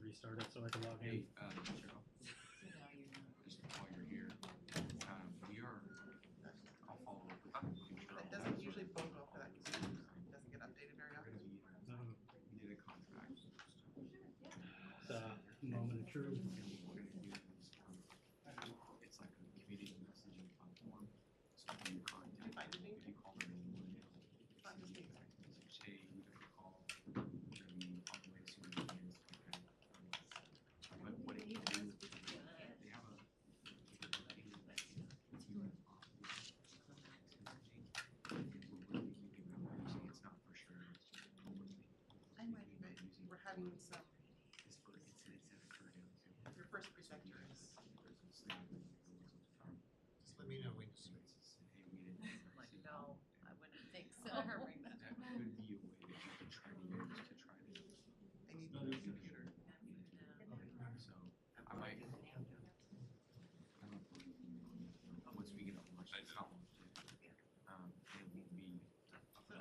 restart it so I can log in. Cheryl, just while you're here, I'll follow up with you. It doesn't usually bode well for that because it doesn't get updated very often. We did a contract. The moment of truth. It's like a community messaging platform. So you contact, Did you find anything? if you call them in the morning, Find this thing. hey, we got a call, we're gonna be on the way to the meetings, okay. But what it can do, they have a it's not for sure. I might be, but we're having some, It's at a current down. your first presenter is, Just let me know when you see it. Hey, we didn't. Like, no, I wouldn't think so. Bring that That could be a way that you could try to use to try to I need get her. So I might. Once we get up, it's not long. It won't be.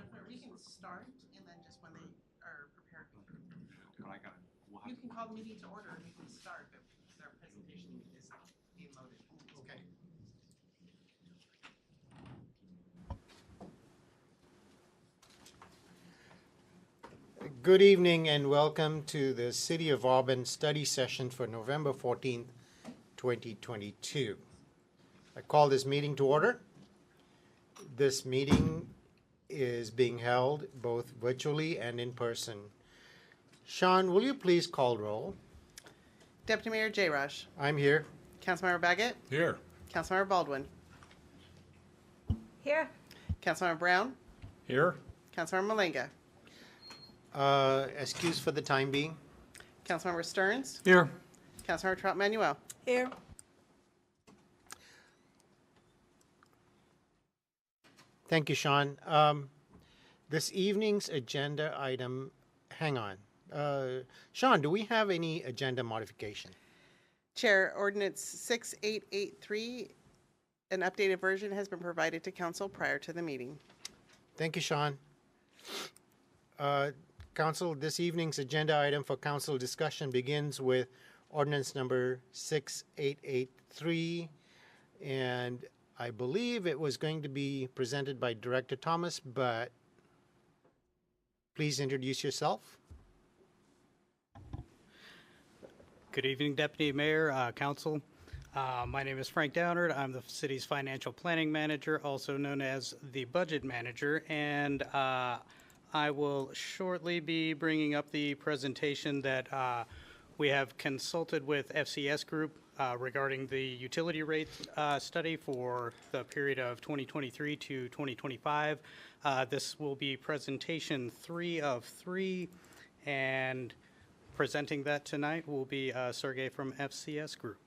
so we can start and then just when they are prepared. But I gotta. We'll have You can call the meeting to order and we can start, but their presentation is being loaded. Okay. Good evening and welcome to the City of Auburn study session for November 14th, 2022. I call this meeting to order. This meeting is being held both virtually and in person. Sean, will you please call roll? Deputy Mayor J-Raj. I'm here. Councilmember Baggett. Here. Councilmember Baldwin. Here. Councilmember Brown. Here. Councilmember Malinga. Excuse for the time being. Councilmember Stearns. Here. Councilmember Trout Manuel. Here. Thank you, Sean. This evening's agenda item, hang on. Sean, do we have any agenda modification? Chair, Ordinance 6883, an updated version has been provided to council prior to the meeting. Thank you, Sean. Council, this evening's agenda item for council discussion begins with ordinance number 6883. And I believe it was going to be presented by Director Thomas, but please introduce yourself. Good evening, Deputy Mayor, Council. My name is Frank Downard. I'm the city's financial planning manager, also known as the budget manager, and I will shortly be bringing up the presentation that we have consulted with FCS Group regarding the utility rate study for the period of 2023 to 2025. This will be presentation 3 of 3, and presenting that tonight will be Sergey from FCS Group.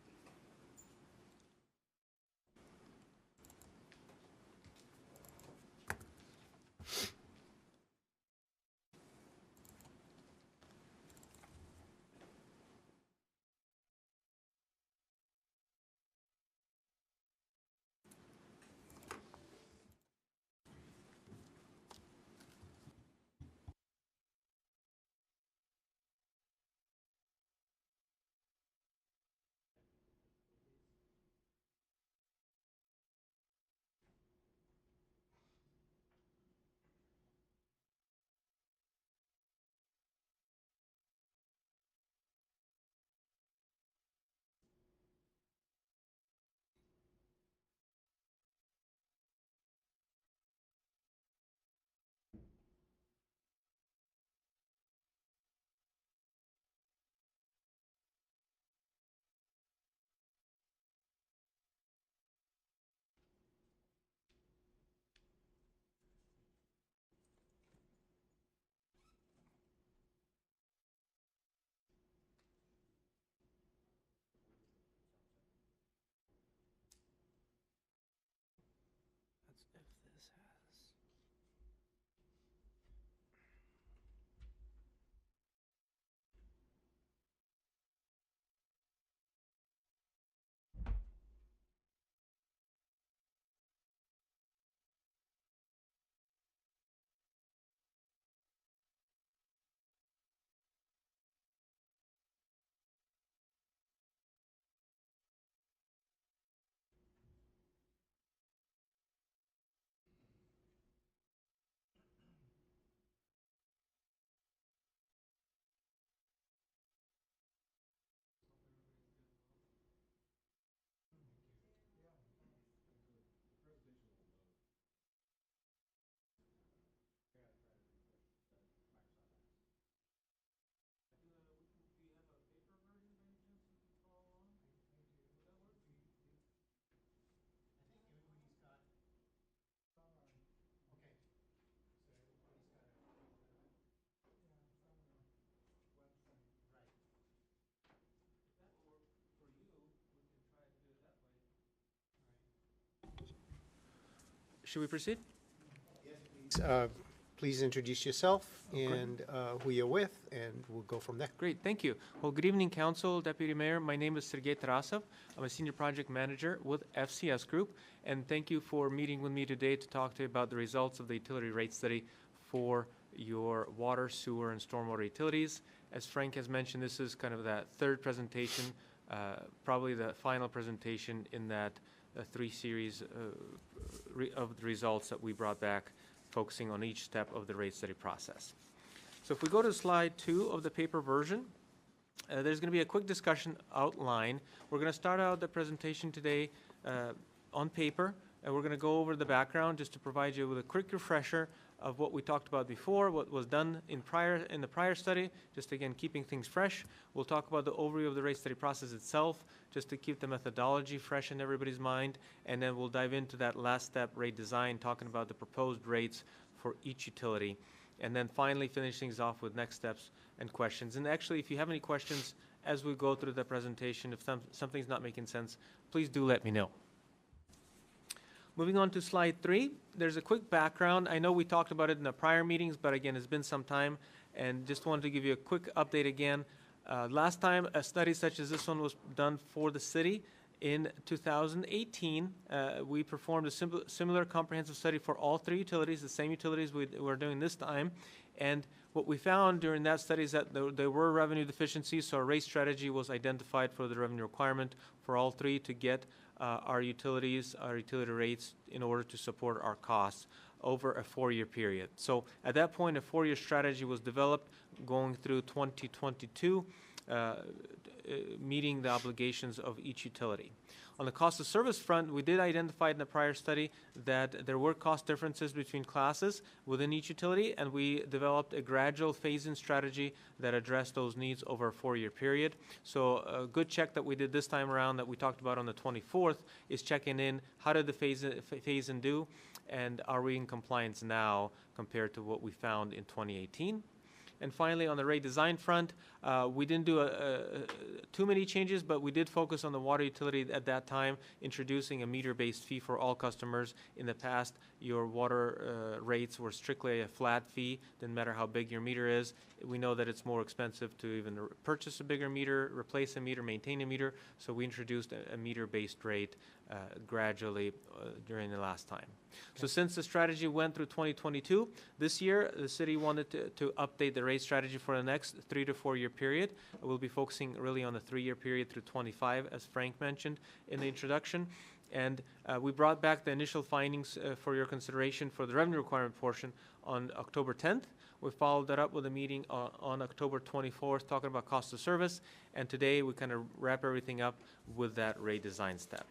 should we proceed? Please introduce yourself and who you're with, and we'll go from there. Great, thank you. Well, good evening, Council, Deputy Mayor. My name is Sergey Tarasov. I'm a Senior Project Manager with FCS Group, and thank you for meeting with me today to talk to you about the results of the utility rate study for your water, sewer, and stormwater utilities. As Frank has mentioned, this is kind of that third presentation, probably the final presentation in that three series of the results that we brought back, focusing on each step of the rate study process. So if we go to slide 2 of the paper version, there's going to be a quick discussion outline. We're going to start out the presentation today on paper, and we're going to go over the background just to provide you with a quick refresher of what we talked about before, what was done in the prior study, just again keeping things fresh. We'll talk about the overview of the rate study process itself, just to keep the methodology fresh in everybody's mind, and then we'll dive into that last step, rate design, talking about the proposed rates for each utility, and then finally finish things off with next steps and questions. And actually, if you have any questions as we go through the presentation, if something's not making sense, please do let me know. Moving on to slide 3, there's a quick background. I know we talked about it in the prior meetings, but again, it's been some time, and just wanted to give you a quick update again. Last time a study such as this one was done for the city in 2018, we performed a similar comprehensive study for all 3 utilities, the same utilities we're doing this time. And what we found during that study is that there were revenue deficiencies, so a rate strategy was identified for the revenue requirement for all 3 to get our utility rates in order to support our costs over a 4-year period. So at that point, a 4-year strategy was developed going through 2022, meeting the obligations of each utility. On the cost of service front, we did identify in the prior study that there were cost differences between classes within each utility, and we developed a gradual phase-in strategy that addressed those needs over a 4-year period. So a good check that we did this time around that we talked about on the 24th is checking in, how did the phase-in do, and are we in compliance now compared to what we found in 2018? And finally, on the rate design front, we didn't do too many changes, but we did focus on the water utility at that time, introducing a meter-based fee for all customers. In the past, your water rates were strictly a flat fee, didn't matter how big your meter is. We know that it's more expensive to even purchase a bigger meter, replace a meter, maintain a meter, so we introduced a meter-based rate gradually during the last time. Okay. So since the strategy went through 2022, this year the city wanted to update the rate strategy for the next 3 to 4 year period. We'll be focusing really on the 3-year period through 25, as Frank mentioned in the introduction. And we brought back the initial findings for your consideration for the revenue requirement portion on October 10th. We followed that up with a meeting on October 24th talking about cost of service. And today we kind of wrap everything up with that rate design step.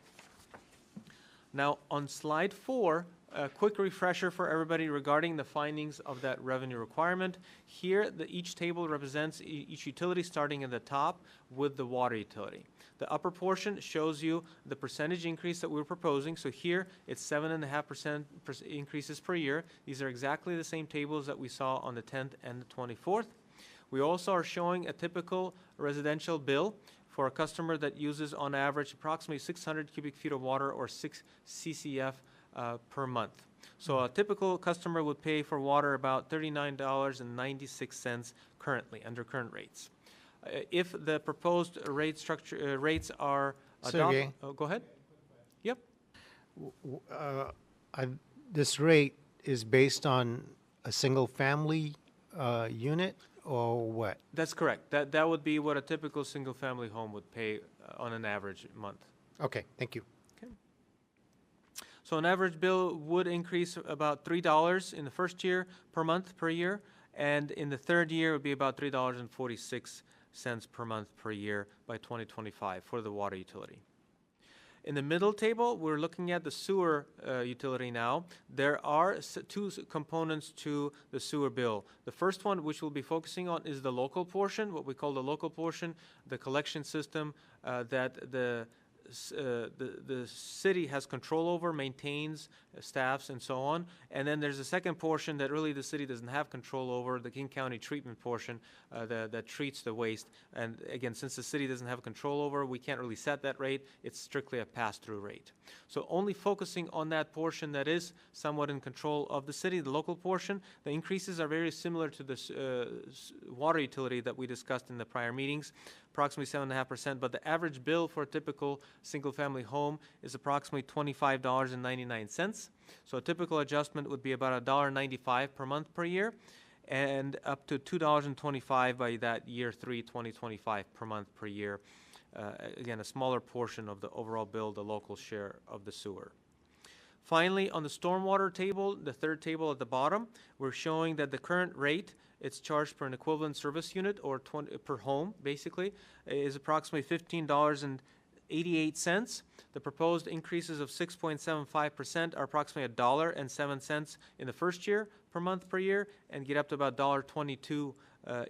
Now on slide 4, a quick refresher for everybody regarding the findings of that revenue requirement. Here, each table represents each utility starting at the top with the water utility. The upper portion shows you the percentage increase that we're proposing. So here, it's 7.5% increases per year. These are exactly the same tables that we saw on the 10th and the 24th. We also are showing a typical residential bill for a customer that uses on average approximately 600 cubic feet of water or 6 CCF per month. So a typical customer would pay for water about $39.96 currently under current rates. If the proposed rate structure rates are adopted, go ahead. Yep. This rate is based on a single family unit or what? That's correct. That would be what a typical single family home would pay on an average month. Okay, thank you. Okay. So an average bill would increase about $3 in the first year per month per year, and in the third year it would be about $3.46 per month per year by 2025 for the water utility. In the middle table, we're looking at the sewer utility now. There are 2 components to the sewer bill. The first one, which we'll be focusing on, is the local portion, what we call the local portion, the collection system that the the city has control over, maintains, staffs, and so on. And then there's a second portion that really the city doesn't have control over, the King County treatment portion that treats the waste. And again, since the city doesn't have control over, we can't really set that rate. It's strictly a pass-through rate. So only focusing on that portion that is somewhat in control of the city, the local portion, the increases are very similar to the water utility that we discussed in the prior meetings, approximately 7.5%, but the average bill for a typical single-family home is approximately $25.99. So a typical adjustment would be about $1.95 per month per year, and up to $2.25 by that year 3, 2025 per month per year. Again, a smaller portion of the overall bill, the local share of the sewer. Finally, on the stormwater table, the third table at the bottom, we're showing that the current rate, it's charged per an equivalent service unit, or per home, basically, is approximately $15.88. The proposed increases of 6.75% are approximately $1.07 in the first year per month per year, and get up to about $1.22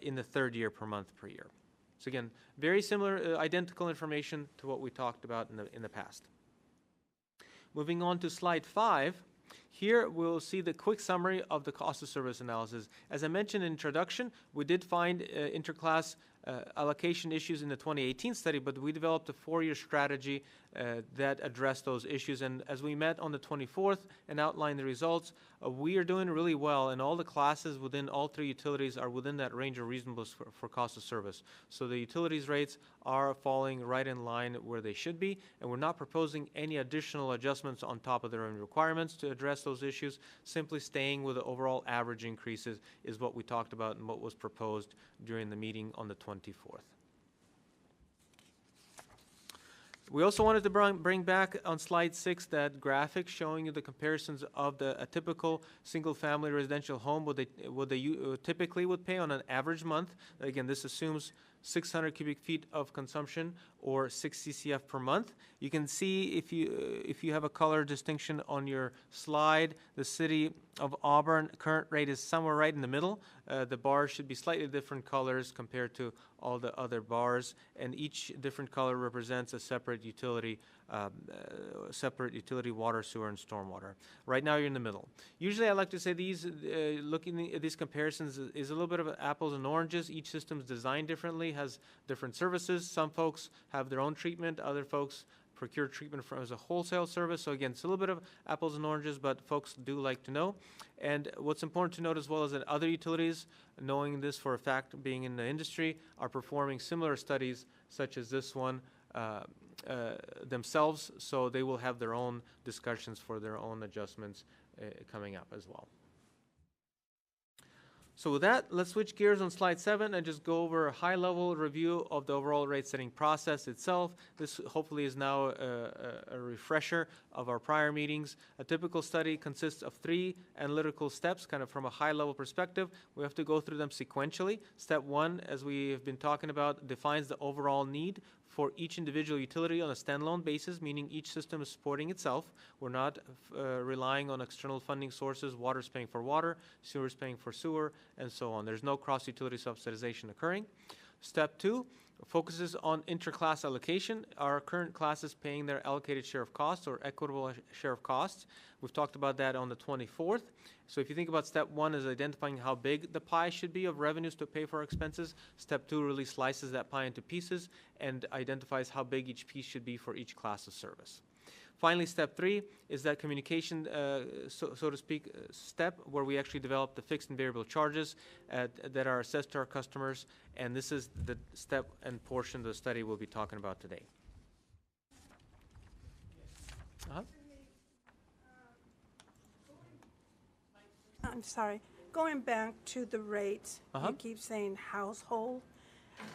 in the third year per month per year. So again, very similar, identical information to what we talked about in the past. Moving on to slide 5, here we'll see the quick summary of the cost of service analysis. As I mentioned in introduction, we did find interclass allocation issues in the 2018 study, but we developed a 4-year strategy that addressed those issues. And as we met on the 24th and outlined the results, we are doing really well, and all the classes within all 3 utilities are within that range of reasonableness for cost of service. So the utilities rates are falling right in line where they should be, and we're not proposing any additional adjustments on top of their own requirements to address those issues. Simply staying with the overall average increases is what we talked about and what was proposed during the meeting on the 24th. We also wanted to bring back on slide 6 that graphic showing you the comparisons of a typical single-family residential home, what they typically would pay on an average month. Again, this assumes 600 cubic feet of consumption or 6 CCF per month. You can see if you have a color distinction on your slide, the city of Auburn current rate is somewhere right in the middle. The bars should be slightly different colors compared to all the other bars, and each different color represents a separate utility, water, sewer, and stormwater. Right now you're in the middle. Usually I like to say looking at these comparisons is a little bit of apples and oranges. Each system is designed differently, has different services. Some folks have their own treatment, other folks procure treatment as a wholesale service. So again, it's a little bit of apples and oranges, but folks do like to know. And what's important to note as well is that other utilities, knowing this for a fact, being in the industry, are performing similar studies such as this one themselves, so they will have their own discussions for their own adjustments coming up as well. So with that, let's switch gears on slide 7 and just go over a high-level review of the overall rate-setting process itself. This hopefully is now a refresher of our prior meetings. A typical study consists of 3 analytical steps, kind of from a high-level perspective. We have to go through them sequentially. Step 1, as we have been talking about, defines the overall need for each individual utility on a standalone basis, meaning each system is supporting itself. We're not relying on external funding sources. Water is paying for water, sewer is paying for sewer, and so on. There's no cross-utility subsidization occurring. Step 2 focuses on interclass allocation. Are current classes paying their allocated share of costs or equitable share of costs? We've talked about that on the 24th. So if you think about step 1 as identifying how big the pie should be of revenues to pay for our expenses, step 2 really slices that pie into pieces and identifies how big each piece should be for each class of service. Finally, step 3 is that communication, so to speak, step where we actually develop the fixed and variable charges that are assessed to our customers, and this is the step and portion of the study we'll be talking about today. I'm sorry, going back to the rates, you keep saying household.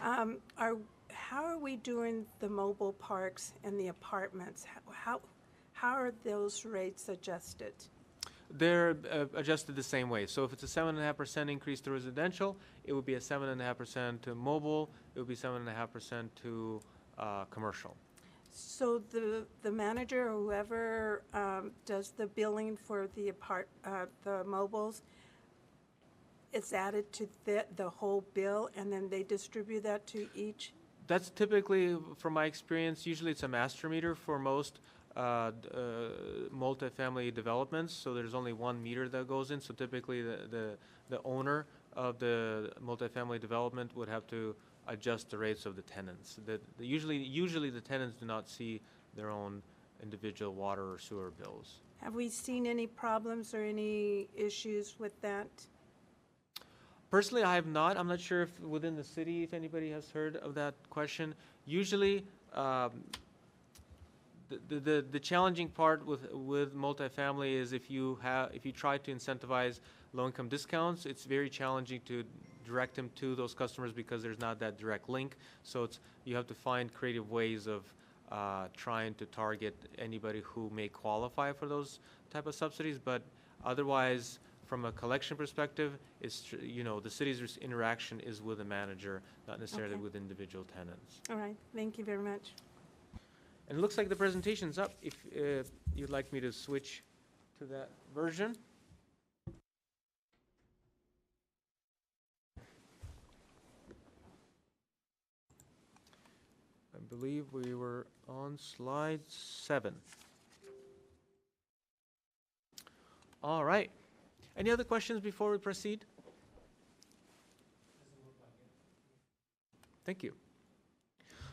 How are we doing the mobile parks and the apartments? How are those rates adjusted? They're adjusted the same way. So if it's a 7.5% increase to residential, it would be a 7.5% to mobile. It would be 7.5% to commercial. So the manager or whoever does the billing for the mobiles, it's added to the whole bill, and then they distribute that to each That's typically, from my experience, usually it's a master meter for most multifamily developments. So there's only one meter that goes in. So typically the owner of the multifamily development would have to adjust the rates of the tenants. Usually the tenants do not see their own individual water or sewer bills. Have we seen any problems or any issues with that? Personally, I have not. I'm not sure if within the city, if anybody has heard of that question. Usually, the challenging part with multifamily is if you try to incentivize low-income discounts, it's very challenging to direct them to those customers because there's not that direct link. So you have to find creative ways of trying to target anybody who may qualify for those type of subsidies. But otherwise, from a collection perspective, the city's interaction is with the manager, not necessarily Okay. with individual tenants. All right, thank you very much. And it looks like the presentation's up. If you'd like me to switch to that version. I believe we were on slide 7. All right. Any other questions before we proceed? Thank you.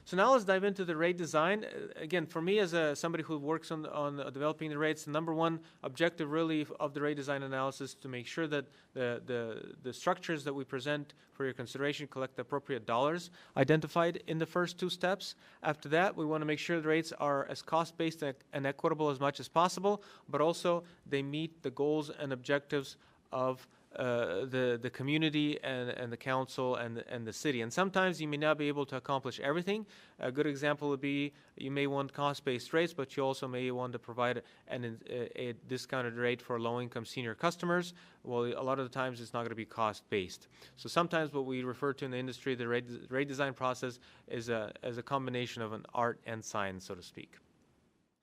So now let's dive into the rate design. Again, for me as somebody who works on developing the rates, the number one objective really of the rate design analysis is to make sure that the structures that we present for your consideration collect the appropriate dollars identified in the first 2 steps. After that, we want to make sure the rates are as cost-based and equitable as much as possible, but also they meet the goals and objectives of the community and the council and the city. And sometimes you may not be able to accomplish everything. A good example would be you may want cost-based rates, but you also may want to provide a discounted rate for low-income senior customers. Well, a lot of the times it's not going to be cost-based. So sometimes what we refer to in the industry, the rate design process, is as a combination of an art and science, so to speak.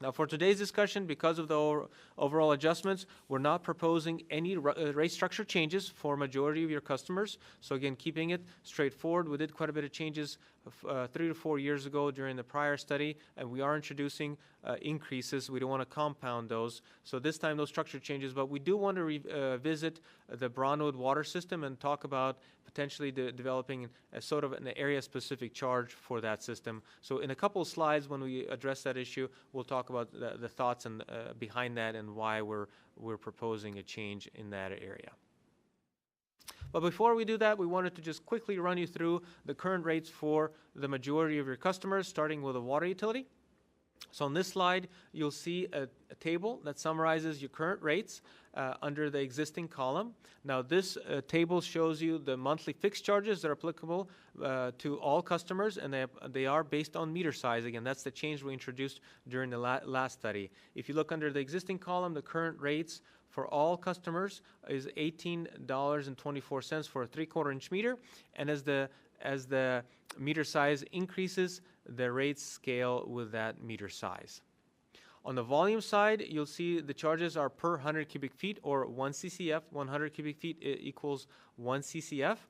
Now, for today's discussion, because of the overall adjustments, we're not proposing any rate structure changes for majority of your customers. So again, keeping it straightforward. We did quite a bit of changes 3 to 4 years ago during the prior study, and we are introducing increases. We don't want to compound those. So this time, no structure changes, but we do want to revisit the Brownwood water system and talk about potentially developing a sort of an area-specific charge for that system. So in a couple of slides, when we address that issue, we'll talk about the thoughts and behind that and why we're proposing a change in that area. But before we do that, we wanted to just quickly run you through the current rates for the majority of your customers, starting with a water utility. So on this slide, you'll see a table that summarizes your current rates under the existing column. Now this table shows you the monthly fixed charges that are applicable to all customers, and they are based on meter size. Again, that's the change we introduced during the last study. If you look under the existing column, the current rates for all customers is $18.24 for a 3/4 inch meter, and as the meter size increases, the rates scale with that meter size. On the volume side, you'll see the charges are per 100 cubic feet or 1 CCF. 100 cubic feet equals 1 CCF,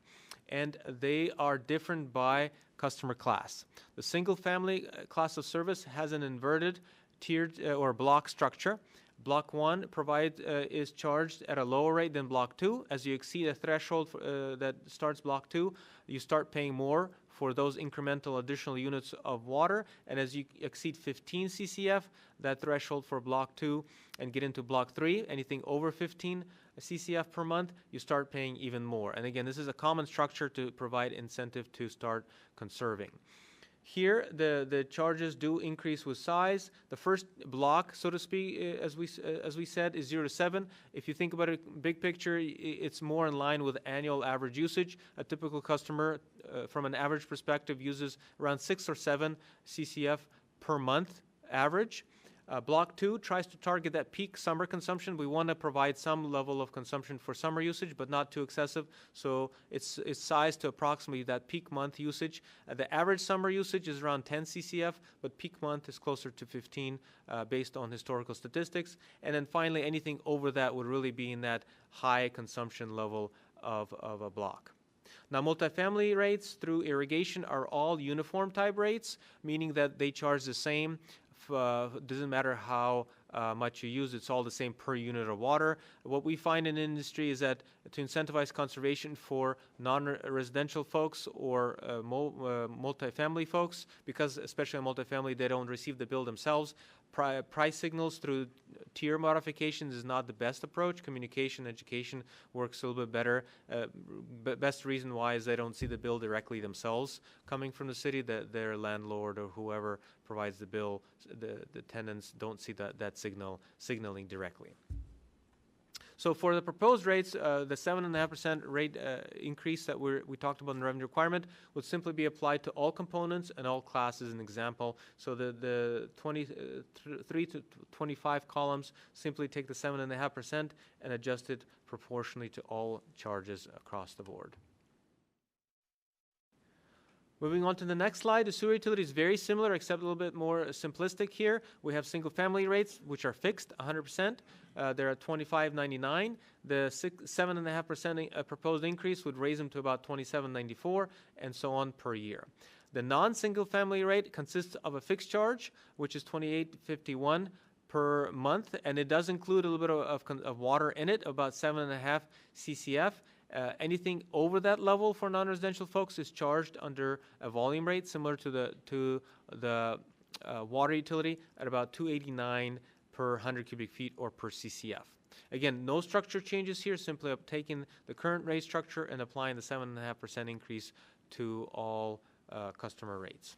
and they are different by customer class. The single family class of service has an inverted tiered or block structure. Block 1 is charged at a lower rate than Block 2. As you exceed a threshold that starts Block 2, you start paying more for those incremental additional units of water. And as you exceed 15 CCF, that threshold for Block 2, and get into Block 3, anything over 15 CCF per month, you start paying even more. And again, this is a common structure to provide incentive to start conserving. Here, the charges do increase with size. The first block, so to speak, as we said, is 0 to 7. If you think about it big picture, it's more in line with annual average usage. A typical customer, from an average perspective, uses around 6 or 7 CCF per month average. Block 2 tries to target that peak summer consumption. We want to provide some level of consumption for summer usage, but not too excessive. So it's sized to approximately that peak month usage. The average summer usage is around 10 CCF, but peak month is closer to 15 based on historical statistics. And then finally, anything over that would really be in that high consumption level of a block. Now, multifamily rates through irrigation are all uniform type rates, meaning that they charge the same. Doesn't matter how much you use, it's all the same per unit of water. What we find in industry is that to incentivize conservation for non-residential folks or multifamily folks, because especially in multifamily, they don't receive the bill themselves, price signals through tier modifications is not the best approach. Communication, education works a little bit better. Best reason why is they don't see the bill directly themselves coming from the city, that their landlord or whoever provides the bill, the tenants don't see that signaling directly. So for the proposed rates, the 7.5% rate increase that we talked about in the revenue requirement would simply be applied to all components and all classes. An example, so the 23 to 25 columns simply take the 7.5% and adjust it proportionally to all charges across the board. Moving on to the next slide, the sewer utility is very similar except a little bit more simplistic here. We have single family rates which are fixed 100%. They're at $25.99. The 7.5% proposed increase would raise them to about $27.94 and so on per year. The non-single family rate consists of a fixed charge which is $28.51 per month, and it does include a little bit of water in it, about 7.5 CCF. Anything over that level for non-residential folks is charged under a volume rate similar to the water utility at about $2.89 per 100 cubic feet or per CCF. Again, no structure changes here, simply taking the current rate structure and applying the 7.5% increase to all customer rates.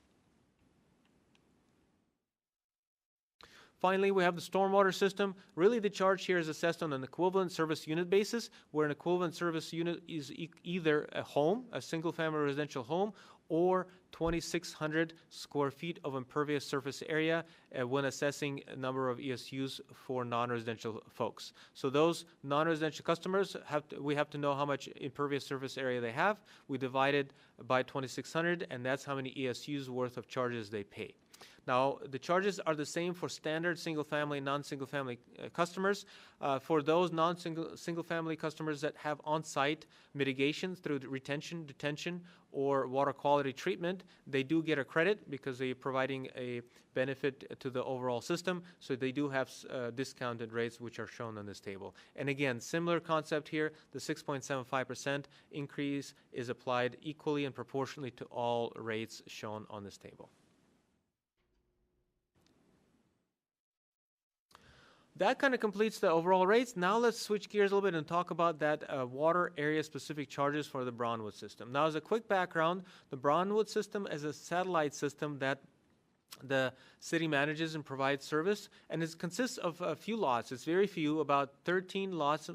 Finally, we have the stormwater system. Really, the charge here is assessed on an equivalent service unit basis, where an equivalent service unit is either a home, a single-family residential home, or 2,600 square feet of impervious surface area when assessing a number of ESUs for non-residential folks. So those non-residential customers, we have to know how much impervious surface area they have. We divide it by 2,600, and that's how many ESUs worth of charges they pay. Now, the charges are the same for standard single-family and non-single-family customers. For those non-single-family customers that have on-site mitigation through retention, detention, or water quality treatment, they do get a credit because they're providing a benefit to the overall system. So they do have discounted rates, which are shown on this table. And again, similar concept here, the 6.75% increase is applied equally and proportionally to all rates shown on this table. That kind of completes the overall rates. Now let's switch gears a little bit and talk about that water area specific charges for the Brownwood system. Now, as a quick background, the Brownwood system is a satellite system that the city manages and provides service, and it consists of a few lots. It's very few, about 13 lots,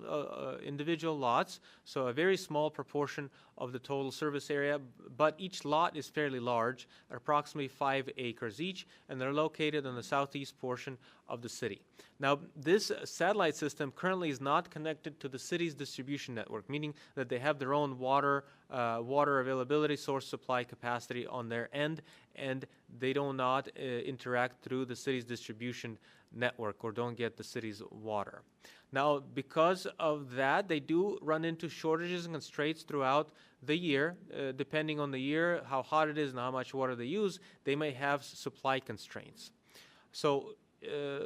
individual lots, so a very small proportion of the total service area, but each lot is fairly large, at approximately 5 acres each, and they're located on the southeast portion of the city. Now, this satellite system currently is not connected to the city's distribution network, meaning that they have their own water availability, source supply capacity on their end, and they do not interact through the city's distribution network or don't get the city's water. Now, because of that, they do run into shortages and constraints throughout the year. Depending on the year, how hot it is and how much water they use, they may have supply constraints. So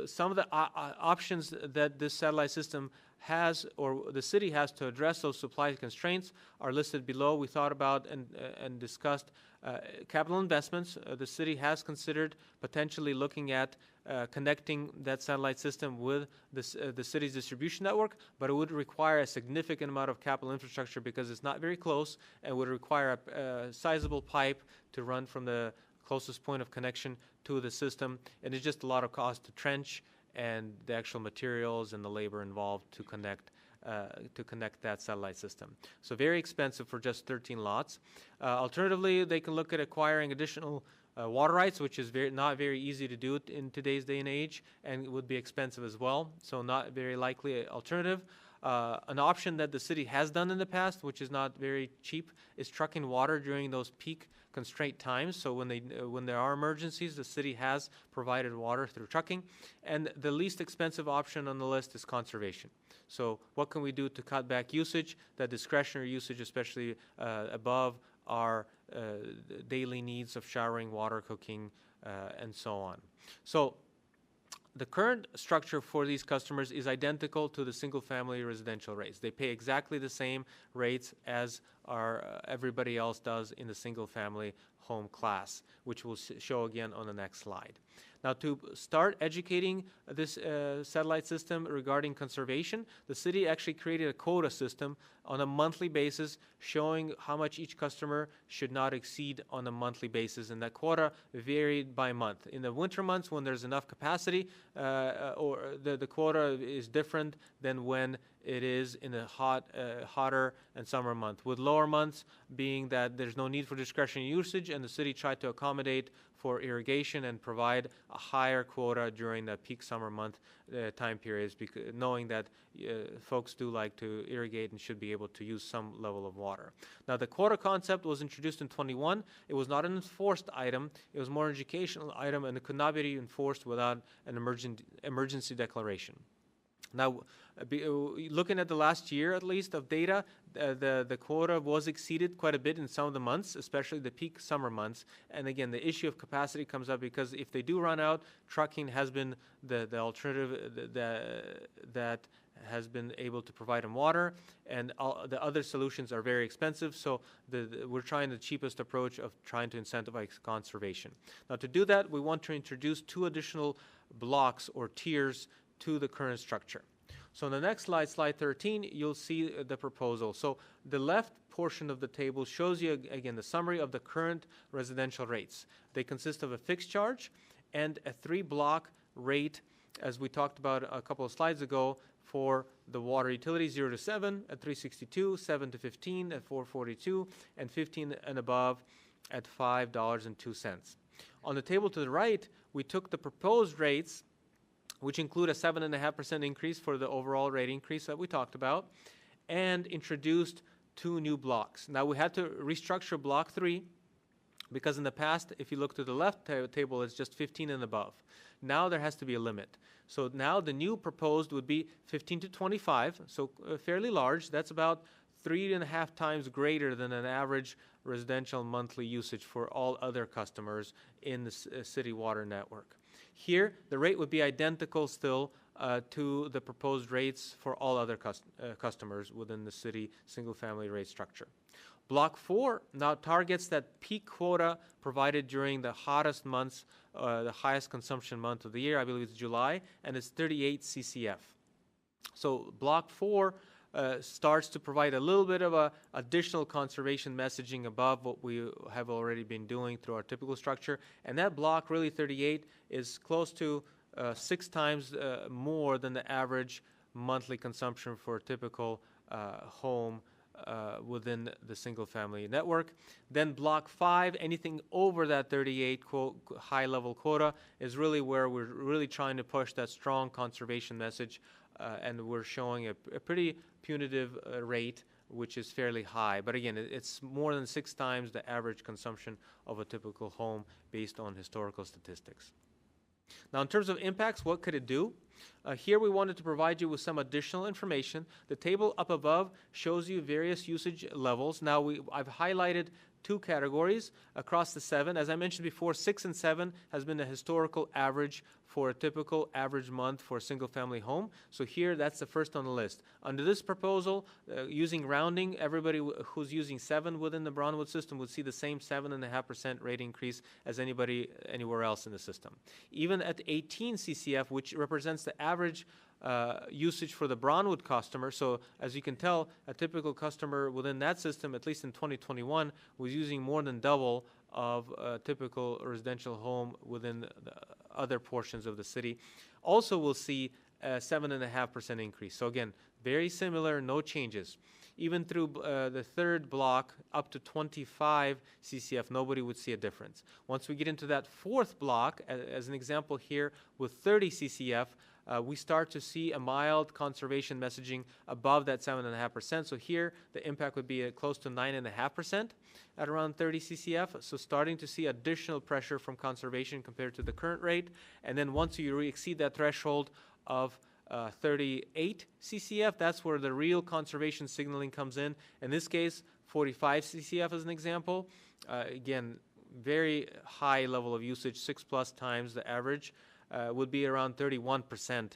some of the options that this satellite system has, or the city has, to address those supply constraints are listed below. We thought about and discussed capital investments. The city has considered potentially looking at connecting that satellite system with the city's distribution network, but it would require a significant amount of capital infrastructure because it's not very close and would require a sizable pipe to run from the closest point of connection to the system, and it's just a lot of cost to trench and the actual materials and the labor involved to connect that satellite system. So very expensive for just 13 lots. Alternatively, they can look at acquiring additional water rights, which is not very easy to do in today's day and age, and it would be expensive as well, so not very likely alternative. An option that the city has done in the past, which is not very cheap, is trucking water during those peak constraint times. So when there are emergencies, the city has provided water through trucking. And the least expensive option on the list is conservation. So what can we do to cut back usage, that discretionary usage, especially above our daily needs of showering, water, cooking, and so on. So the current structure for these customers is identical to the single-family residential rates. They pay exactly the same rates as everybody else does in the single-family home class, which we'll show again on the next slide. Now, to start educating this satellite system regarding conservation, the city actually created a quota system on a monthly basis showing how much each customer should not exceed on a monthly basis, and that quota varied by month. In the winter months, when there's enough capacity, or the quota is different than when it is in the hotter and summer month, with lower months being that there's no need for discretionary usage, and the city tried to accommodate for irrigation and provide a higher quota during the peak summer month time periods, knowing that folks do like to irrigate and should be able to use some level of water. Now, the quota concept was introduced in 21. It was not an enforced item. It was more an educational item, and it could not be enforced without an emergency declaration. Now, looking at the last year at least of data, the quota was exceeded quite a bit in some of the months, especially the peak summer months. And again, the issue of capacity comes up because if they do run out, trucking has been the alternative that has been able to provide them water, and the other solutions are very expensive. So we're trying the cheapest approach of trying to incentivize conservation. Now, to do that, we want to introduce 2 additional blocks or tiers to the current structure. So on the next slide, slide 13, you'll see the proposal. So the left portion of the table shows you, again, the summary of the current residential rates. They consist of a fixed charge and a 3-block rate, as we talked about a couple of slides ago, for the water utility, 0 to 7 at $3.62, 7 to 15 at $4.42, and 15 and above at $5.02. On the table to the right, we took the proposed rates, which include a 7.5% increase for the overall rate increase that we talked about, and introduced 2 new blocks. Now, we had to restructure block 3 because in the past, if you look to the left table, it's just 15 and above. Now there has to be a limit. So now the new proposed would be 15 to 25, so fairly large. That's about 3.5 times greater than an average residential monthly usage for all other customers in the city water network. Here, the rate would be identical still to the proposed rates for all other customers within the city single-family rate structure. Block 4 now targets that peak quota provided during the hottest months, the highest consumption month of the year, I believe it's July, and it's 38 CCF. So Block 4 starts to provide a little bit of a additional conservation messaging above what we have already been doing through our typical structure. And that block, really 38, is close to 6 times more than the average monthly consumption for a typical home within the single-family network. Then Block 5, anything over that 38 high-level quota, is really where we're really trying to push that strong conservation message, and we're showing a pretty punitive rate, which is fairly high. But again, it's more than 6 times the average consumption of a typical home based on historical statistics. Now, in terms of impacts, what could it do? Here we wanted to provide you with some additional information. The table up above shows you various usage levels. Now, I've highlighted 2 categories across the 7. As I mentioned before, 6 and 7 has been the historical average for a typical average month for a single-family home. So here, that's the first on the list. Under this proposal, using rounding, everybody who's using 7 within the Brownwood system would see the same 7.5% rate increase as anybody anywhere else in the system. Even at 18 CCF, which represents the average usage for the Brownwood customer. So as you can tell, a typical customer within that system, at least in 2021, was using more than double of a typical residential home within the other portions of the city. Also, we'll see a 7.5% increase. So again, very similar, no changes. Even through the 3rd block, up to 25 CCF, nobody would see a difference. Once we get into that 4th block, as an example here, with 30 CCF, we start to see a mild conservation messaging above that 7.5%. So here, the impact would be close to 9.5% at around 30 CCF. So starting to see additional pressure from conservation compared to the current rate. And then once you exceed that threshold of 38 CCF, that's where the real conservation signaling comes in. In this case, 45 CCF as an example. Again, very high level of usage, 6+ times the average, would be around 31%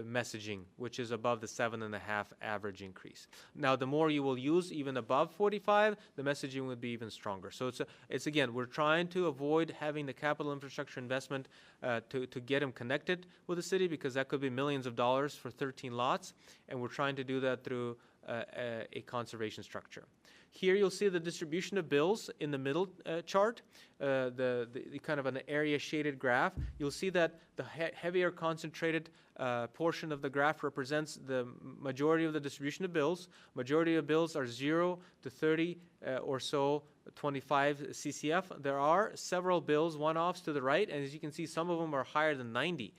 messaging, which is above the 7.5 average increase. Now, the more you will use, even above 45, the messaging would be even stronger. So it's again, we're trying to avoid having the capital infrastructure investment to get them connected with the city, because that could be millions of dollars for 13 lots, and we're trying to do that through a conservation structure. Here you'll see the distribution of bills in the middle chart, the kind of an area shaded graph. You'll see that the heavier concentrated portion of the graph represents the majority of the distribution of bills. Majority of bills are 0 to 30 or so, 25 CCF. There are several bills, one-offs to the right, and as you can see, some of them are higher than 90.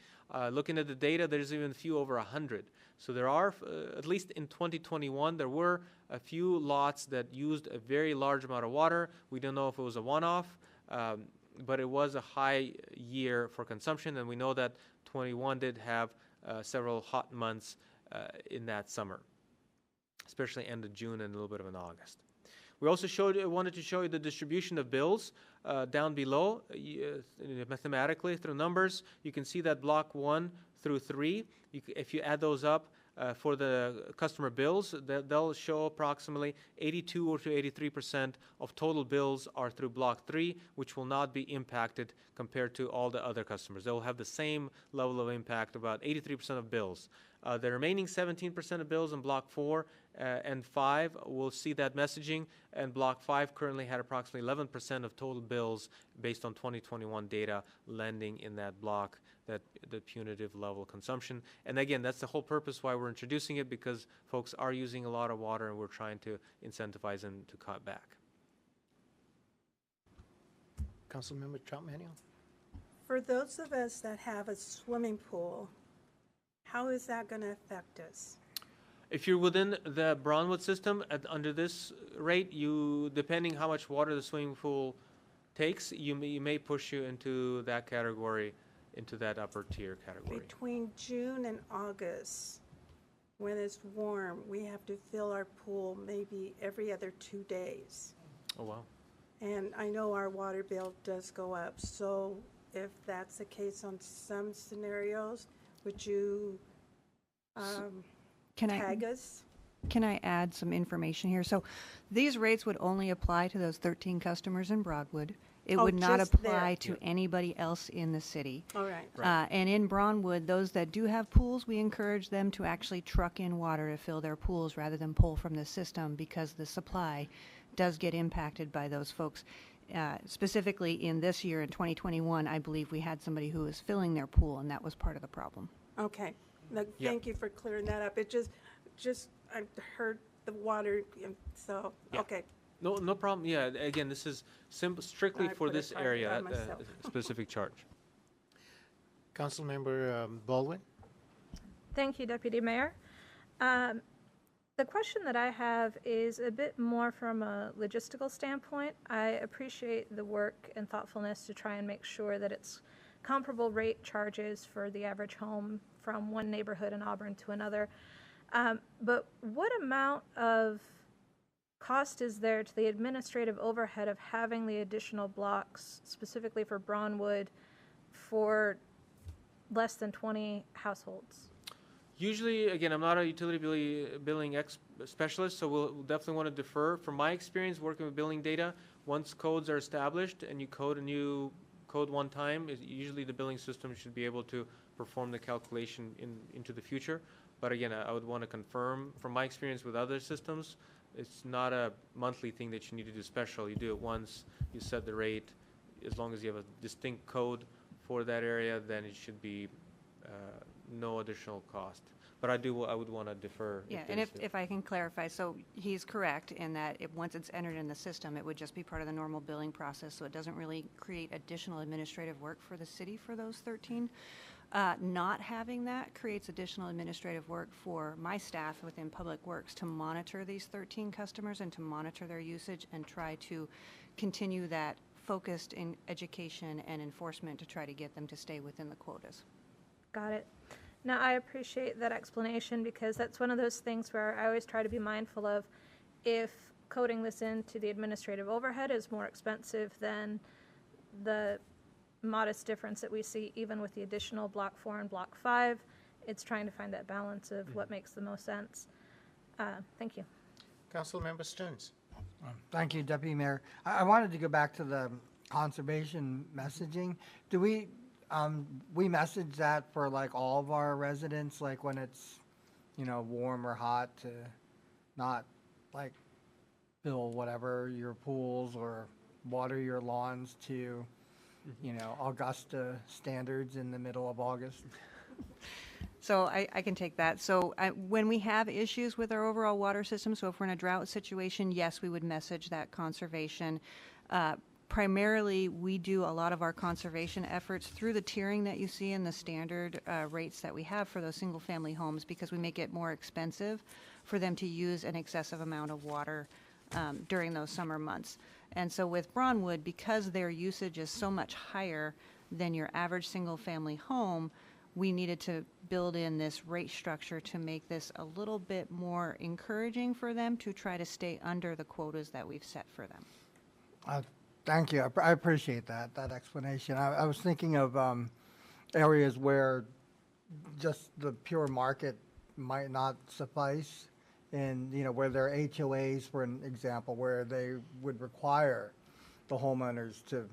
Looking at the data, there's even a few over 100. So there are, at least in 2021, there were a few lots that used a very large amount of water. We don't know if it was a one-off, but it was a high year for consumption, and we know that 21 did have several hot months in that summer, especially end of June and a little bit of in August. We also wanted to show you the distribution of bills down below, mathematically through numbers. You can see that block 1 through 3, if you add those up for the customer bills, they'll show approximately 82 or to 83% of total bills are through block 3, which will not be impacted compared to all the other customers. They'll have the same level of impact, about 83% of bills. The remaining 17% of bills in block 4 and 5 will see that messaging, and block 5 currently had approximately 11% of total bills based on 2021 data landing in that block, that the punitive level consumption. And again, that's the whole purpose why we're introducing it, because folks are using a lot of water and we're trying to incentivize them to cut back. Councilmember Troutman. For those of us that have a swimming pool, how is that going to affect us? If you're within the Brownwood system under this rate, depending how much water the swimming pool takes, you may push you into that category, into that upper tier category. Between June and August, when it's warm, we have to fill our pool maybe every other 2 days. Oh, wow. And I know our water bill does go up. So if that's the case on some scenarios, would you tag us? Can I add some information here? So these rates would only apply to those 13 customers in Broadwood. It would not just apply there. to anybody else in the city. All right. And in Brownwood, those that do have pools, we encourage them to actually truck in water to fill their pools rather than pull from the system, because the supply does get impacted by those folks. Specifically in this year, in 2021, I believe we had somebody who was filling their pool, and that was part of the problem. Okay. Thank you for clearing that up. It just I heard the water, so, okay. No problem. Yeah, again, this is strictly I for put it this right area, by myself. specific charge. Councilmember Baldwin. Thank you, Deputy Mayor. The question that I have is a bit more from a logistical standpoint. I appreciate the work and thoughtfulness to try and make sure that it's comparable rate charges for the average home from one neighborhood in Auburn to another. But what amount of cost is there to the administrative overhead of having the additional blocks specifically for Brownwood for less than 20 households? Usually, again, I'm not a utility billing specialist, so we'll definitely want to defer. From my experience working with billing data, once codes are established and you code a new code one time, usually the billing system should be able to perform the calculation into the future. But again, I would want to confirm. From my experience with other systems, it's not a monthly thing that you need to do special. You do it once, you set the rate. As long as you have a distinct code for that area, then it should be no additional cost. But I would want to defer. Yeah, and if I can clarify, so he's correct in that once it's entered in the system, it would just be part of the normal billing process, so it doesn't really create additional administrative work for the city for those 13. Not having that creates additional administrative work for my staff within Public Works to monitor these 13 customers and to monitor their usage and try to continue that focused in education and enforcement to try to get them to stay within the quotas. Got it. Now, I appreciate that explanation because that's one of those things where I always try to be mindful of if coding this into the administrative overhead is more expensive than the modest difference that we see even with the additional Block 4 and Block 5. It's trying to find that balance of what makes the most sense. Thank you. Councilmember Stearns. Thank you, Deputy Mayor. I wanted to go back to the conservation messaging. Do we message that for like all of our residents, like when it's, warm or hot, to not like fill whatever your pools or water your lawns to, Augusta standards in the middle of August? So I can take that. So when we have issues with our overall water system, so if we're in a drought situation, yes, we would message that conservation. Primarily, we do a lot of our conservation efforts through the tiering that you see in the standard rates that we have for those single-family homes, because we make it more expensive for them to use an excessive amount of water during those summer months. And so with Braunwood, because their usage is so much higher than your average single-family home, we needed to build in this rate structure to make this a little bit more encouraging for them to try to stay under the quotas that we've set for them. Thank you. I appreciate that explanation. I was thinking of areas where just the pure market might not suffice, and where there are HOAs, for an example, where they would require the homeowners to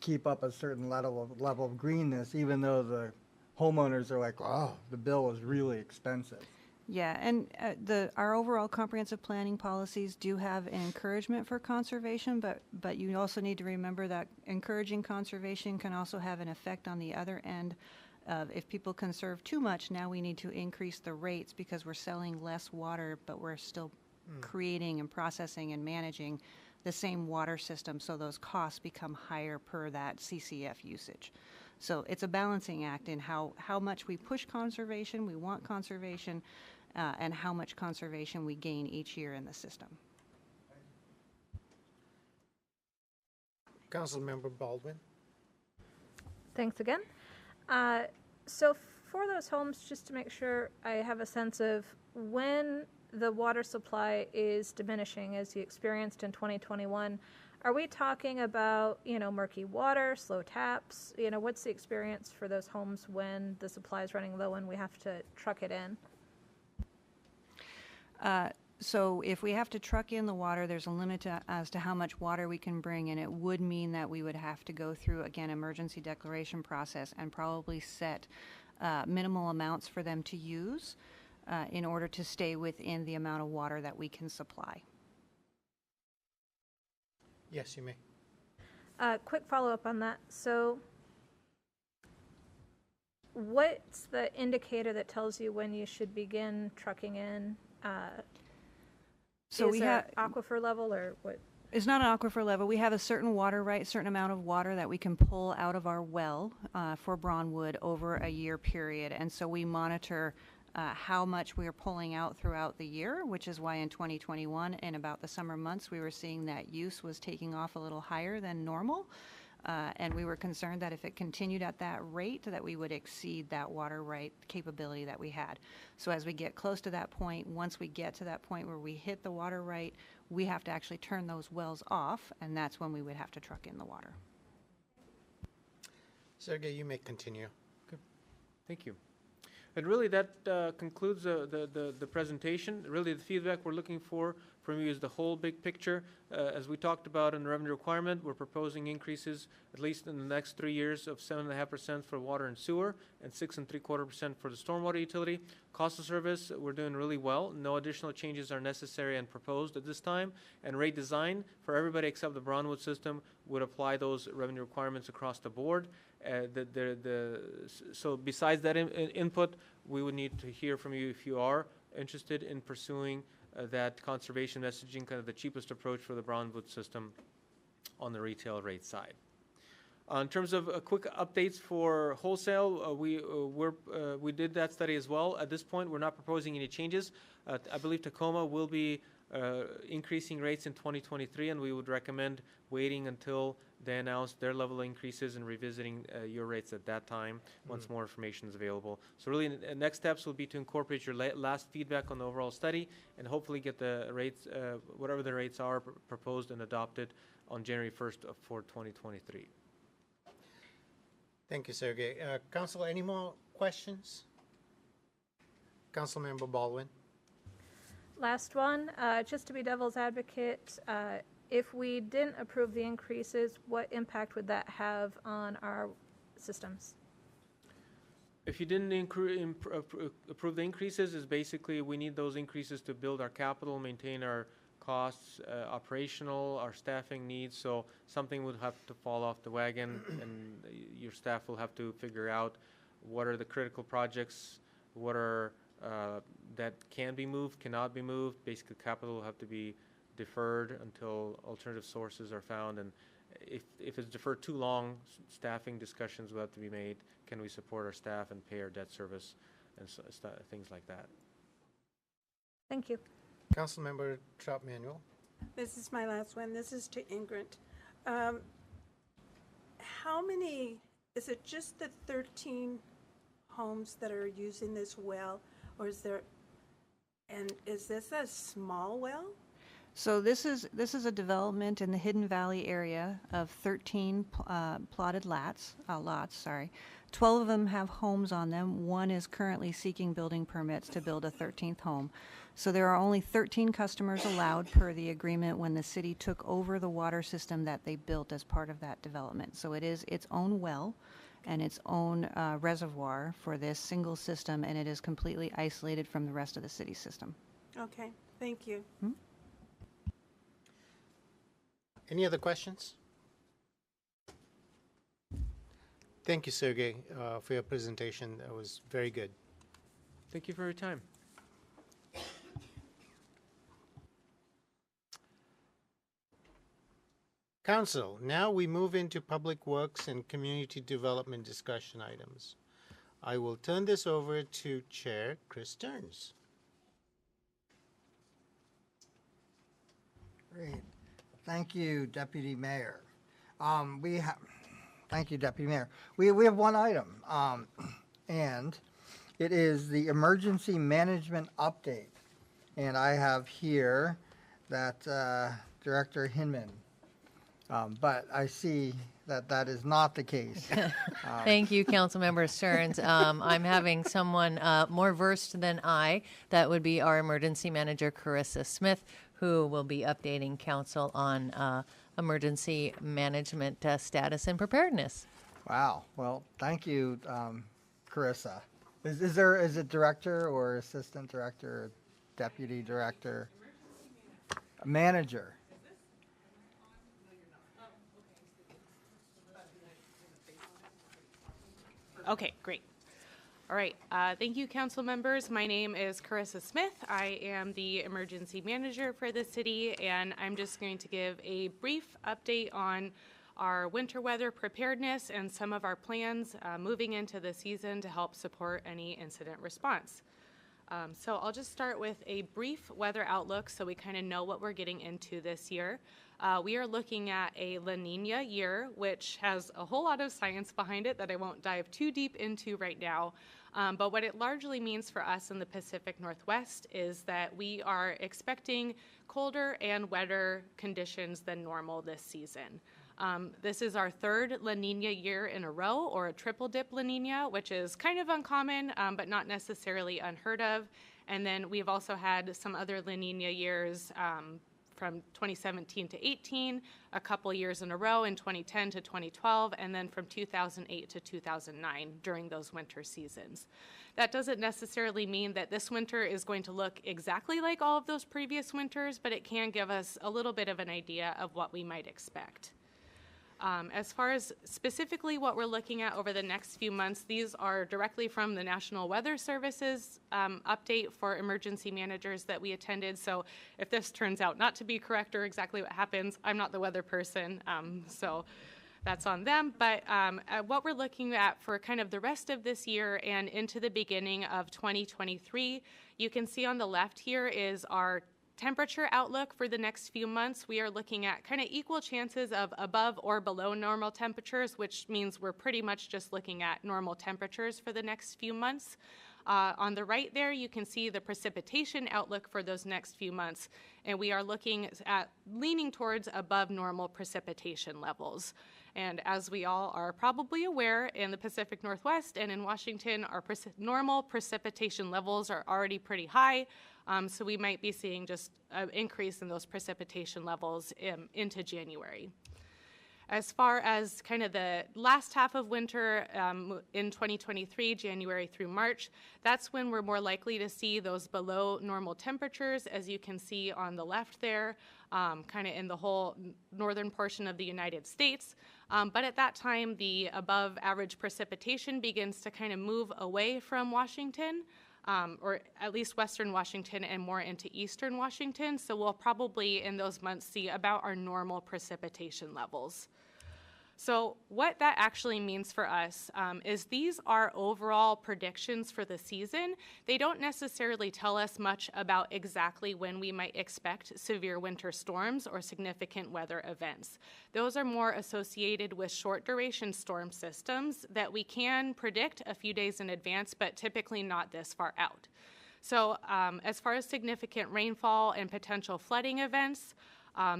keep up a certain level of greenness, even though the homeowners are like, oh, the bill is really expensive. Yeah, and our overall comprehensive planning policies do have an encouragement for conservation, but you also need to remember that encouraging conservation can also have an effect on the other end of if people conserve too much, now we need to increase the rates because we're selling less water, but we're still creating and processing and managing the same water system, so those costs become higher per that CCF usage. So it's a balancing act in how much we push conservation, we want conservation, and how much conservation we gain each year in the system. Councilmember Baldwin. Thanks again. So for those homes, just to make sure I have a sense of when the water supply is diminishing, as you experienced in 2021, are we talking about, murky water, slow taps? What's the experience for those homes when the supply is running low and we have to truck it in? So if we have to truck in the water, there's a limit as to how much water we can bring, and it would mean that we would have to go through, again, emergency declaration process and probably set minimal amounts for them to use in order to stay within the amount of water that we can supply. Yes, you may. Quick follow-up on that. So what's the indicator that tells you when you should begin trucking in? So is we there have aquifer level or what? It's not an aquifer level. We have a certain water right, certain amount of water that we can pull out of our well for Braunwood over a year period. And so we monitor how much we are pulling out throughout the year, which is why in 2021, in about the summer months, we were seeing that use was taking off a little higher than normal. And we were concerned that if it continued at that rate, that we would exceed that water right capability that we had. So as we get close to that point, once we get to that point where we hit the water right, we have to actually turn those wells off, and that's when we would have to truck in the water. Sergey, you may continue. Okay. Thank you. And really that concludes the presentation. Really the feedback we're looking for from you is the whole big picture. As we talked about in the revenue requirement, we're proposing increases at least in the next 3 years of 7.5% for water and sewer and 6.75% for the stormwater utility. Cost of service, we're doing really well. No additional changes are necessary and proposed at this time. And rate design for everybody except the Braunwood system would apply those revenue requirements across the board. So besides that input, we would need to hear from you if you are interested in pursuing that conservation messaging, kind of the cheapest approach for the Braunwood system on the retail rate side. In terms of quick updates for wholesale, we did that study as well. At this point, we're not proposing any changes. I believe Tacoma will be increasing rates in 2023, and we would recommend waiting until they announce their level of increases and revisiting your rates at that time once more information is available. So really, next steps will be to incorporate your last feedback on the overall study and hopefully get the rates, whatever the rates are, proposed and adopted on January 1st for 2023. Thank you, Sergey. Council, any more questions? Councilmember Baldwin. Last one, just to be devil's advocate, if we didn't approve the increases, what impact would that have on our systems? If you didn't approve the increases, is basically we need those increases to build our capital, maintain our costs, operational, our staffing needs. So something would have to fall off the wagon, and your staff will have to figure out what are the critical projects, what are that can be moved, cannot be moved. Basically, capital will have to be deferred until alternative sources are found. And if it's deferred too long, staffing discussions will have to be made. Can we support our staff and pay our debt service and things like that? Thank you. Councilmember Trout-Manuel. This is my last one. This is to Ingrid. How many, is it just the 13 homes that are using this well, or is there, and is this a small well? So this is a development in the Hidden Valley area of 13 plotted lots. 12 of them have homes on them. One is currently seeking building permits to build a 13th home. So there are only 13 customers allowed per the agreement when the city took over the water system that they built as part of that development. So it is its own well and its own reservoir for this single system, and it is completely isolated from the rest of the city system. Okay, thank you. Any other questions? Thank you, Sergey, for your presentation. That was very good. Thank you for your time. Council, now we move into Public Works and Community Development discussion items. I will turn this over to Chair Chris Stearns. Great. Thank you, Deputy Mayor. Thank you, Deputy Mayor. We have one item, and it is the emergency management update. And I have here that Director Hinman. But I see that that is not the case. Thank you, Councilmember Stearns. I'm having someone more versed than I. That would be our emergency manager, Carissa Smith, who will be updating council on emergency management status and preparedness. Wow. Well, thank you, Carissa. Is it director or assistant director, or deputy director? Manager. Okay, great. All right. Thank you, council members. My name is Carissa Smith. I am the emergency manager for the city, and I'm just going to give a brief update on our winter weather preparedness and some of our plans moving into the season to help support any incident response. So I'll just start with a brief weather outlook so we kind of know what we're getting into this year. We are looking at a La Nina year, which has a whole lot of science behind it that I won't dive too deep into right now. But what it largely means for us in the Pacific Northwest is that we are expecting colder and wetter conditions than normal this season. This is our third La Nina year in a row, or a triple dip La Nina, which is kind of uncommon, but not necessarily unheard of. And then we've also had some other La Nina years from 2017 to 18, a couple years in a row in 2010 to 2012, and then from 2008 to 2009 during those winter seasons. That doesn't necessarily mean that this winter is going to look exactly like all of those previous winters, but it can give us a little bit of an idea of what we might expect. As far as specifically what we're looking at over the next few months, these are directly from the National Weather Service's update for emergency managers that we attended. So if this turns out not to be correct or exactly what happens, I'm not the weather person. So that's on them. But what we're looking at for kind of the rest of this year and into the beginning of 2023, you can see on the left here is our temperature outlook for the next few months. We are looking at kind of equal chances of above or below normal temperatures, which means we're pretty much just looking at normal temperatures for the next few months. On the right there, you can see the precipitation outlook for those next few months, and we are looking at leaning towards above normal precipitation levels. And as we all are probably aware, in the Pacific Northwest and in Washington, our normal precipitation levels are already pretty high, so we might be seeing just an increase in those precipitation levels into January. As far as kind of the last half of winter in 2023, January through March, that's when we're more likely to see those below normal temperatures, as you can see on the left there, kind of in the whole northern portion of the United States. But at that time, the above average precipitation begins to kind of move away from Washington, or at least western Washington and more into eastern Washington. So we'll probably in those months see about our normal precipitation levels. So what that actually means for us is these are overall predictions for the season. They don't necessarily tell us much about exactly when we might expect severe winter storms or significant weather events. Those are more associated with short duration storm systems that we can predict a few days in advance, but typically not this far out. So as far as significant rainfall and potential flooding events,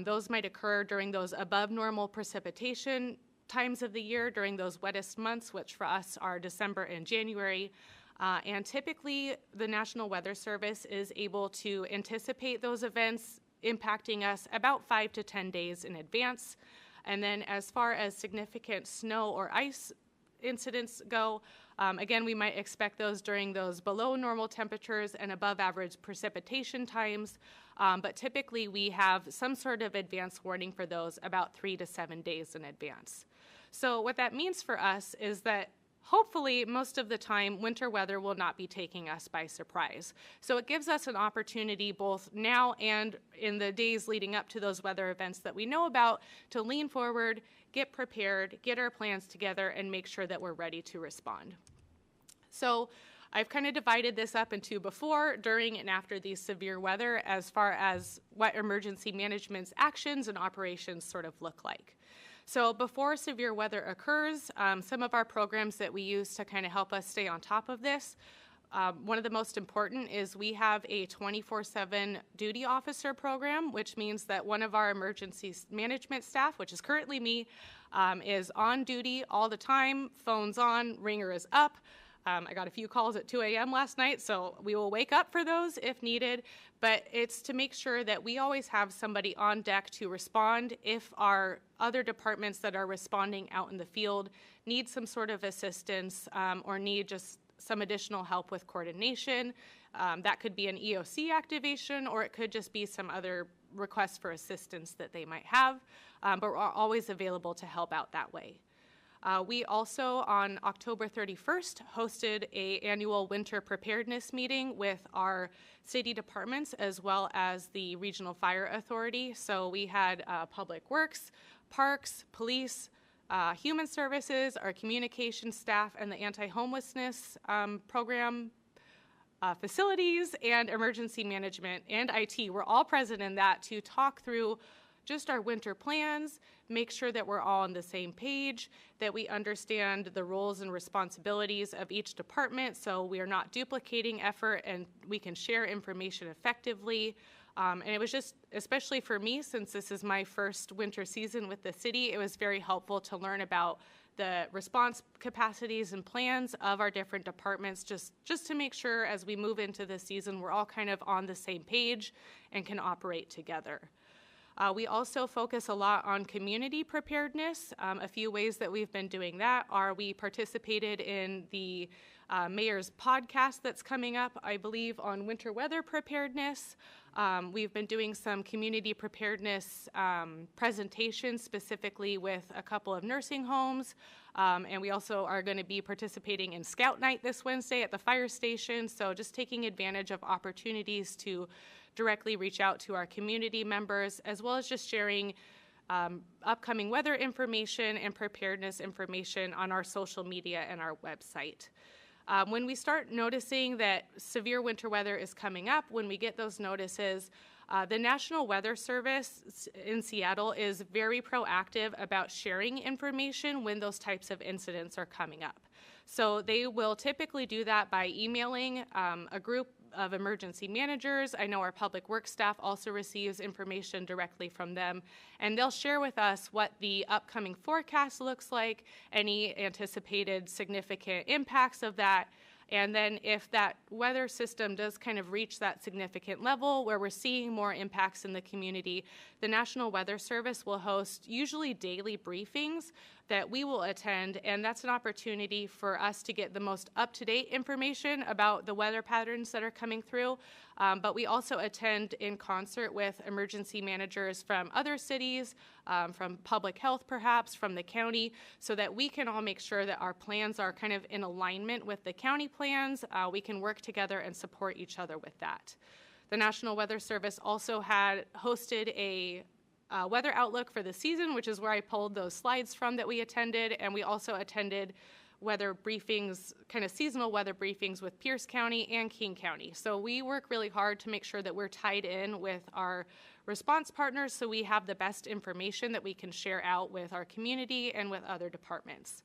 those might occur during those above normal precipitation times of the year, during those wettest months, which for us are December and January. And typically, the National Weather Service is able to anticipate those events impacting us about 5 to 10 days in advance. And then as far as significant snow or ice incidents go, again, we might expect those during those below normal temperatures and above average precipitation times. But typically, we have some sort of advance warning for those about 3 to 7 days in advance. So what that means for us is that hopefully most of the time winter weather will not be taking us by surprise. So it gives us an opportunity both now and in the days leading up to those weather events that we know about to lean forward, get prepared, get our plans together, and make sure that we're ready to respond. So I've kind of divided this up into before, during, and after these severe weather as far as what emergency management's actions and operations sort of look like. So before severe weather occurs, some of our programs that we use to kind of help us stay on top of this, one of the most important is we have a 24/7 duty officer program, which means that one of our emergency management staff, which is currently me, is on duty all the time, phone's on, ringer is up. I got a few calls at 2 a.m. last night, so we will wake up for those if needed, but it's to make sure that we always have somebody on deck to respond if our other departments that are responding out in the field need some sort of assistance or need just some additional help with coordination. That could be an EOC activation, or it could just be some other request for assistance that they might have, but we're always available to help out that way. We also, on October 31st, hosted an annual winter preparedness meeting with our city departments as well as the Regional Fire Authority. So we had Public Works, Parks, Police, Human Services, our communication staff, and the anti-homelessness program facilities, and emergency management and IT. We're all present in that to talk through just our winter plans, make sure that we're all on the same page, that we understand the roles and responsibilities of each department so we are not duplicating effort and we can share information effectively. And it was just, especially for me, since this is my first winter season with the city, it was very helpful to learn about the response capacities and plans of our different departments, just to make sure as we move into this season, we're all kind of on the same page and can operate together. We also focus a lot on community preparedness. A few ways that we've been doing that are we participated in the mayor's podcast that's coming up, I believe, on winter weather preparedness. We've been doing some community preparedness presentations specifically with a couple of nursing homes. And we also are going to be participating in Scout Night this Wednesday at the fire station. So just taking advantage of opportunities to directly reach out to our community members, as well as just sharing upcoming weather information and preparedness information on our social media and our website. When we start noticing that severe winter weather is coming up, when we get those notices, the National Weather Service in Seattle is very proactive about sharing information when those types of incidents are coming up. So they will typically do that by emailing a group of emergency managers. I know our public works staff also receives information directly from them, and they'll share with us what the upcoming forecast looks like, any anticipated significant impacts of that. And then if that weather system does kind of reach that significant level where we're seeing more impacts in the community, the National Weather Service will host usually daily briefings that we will attend, and that's an opportunity for us to get the most up-to-date information about the weather patterns that are coming through. But we also attend in concert with emergency managers from other cities, from public health perhaps, from the county, so that we can all make sure that our plans are kind of in alignment with the county plans. We can work together and support each other with that. The National Weather Service also had hosted a weather outlook for the season, which is where I pulled those slides from that we attended, and we also attended weather briefings, kind of seasonal weather briefings with Pierce County and King County. So we work really hard to make sure that we're tied in with our response partners so we have the best information that we can share out with our community and with other departments.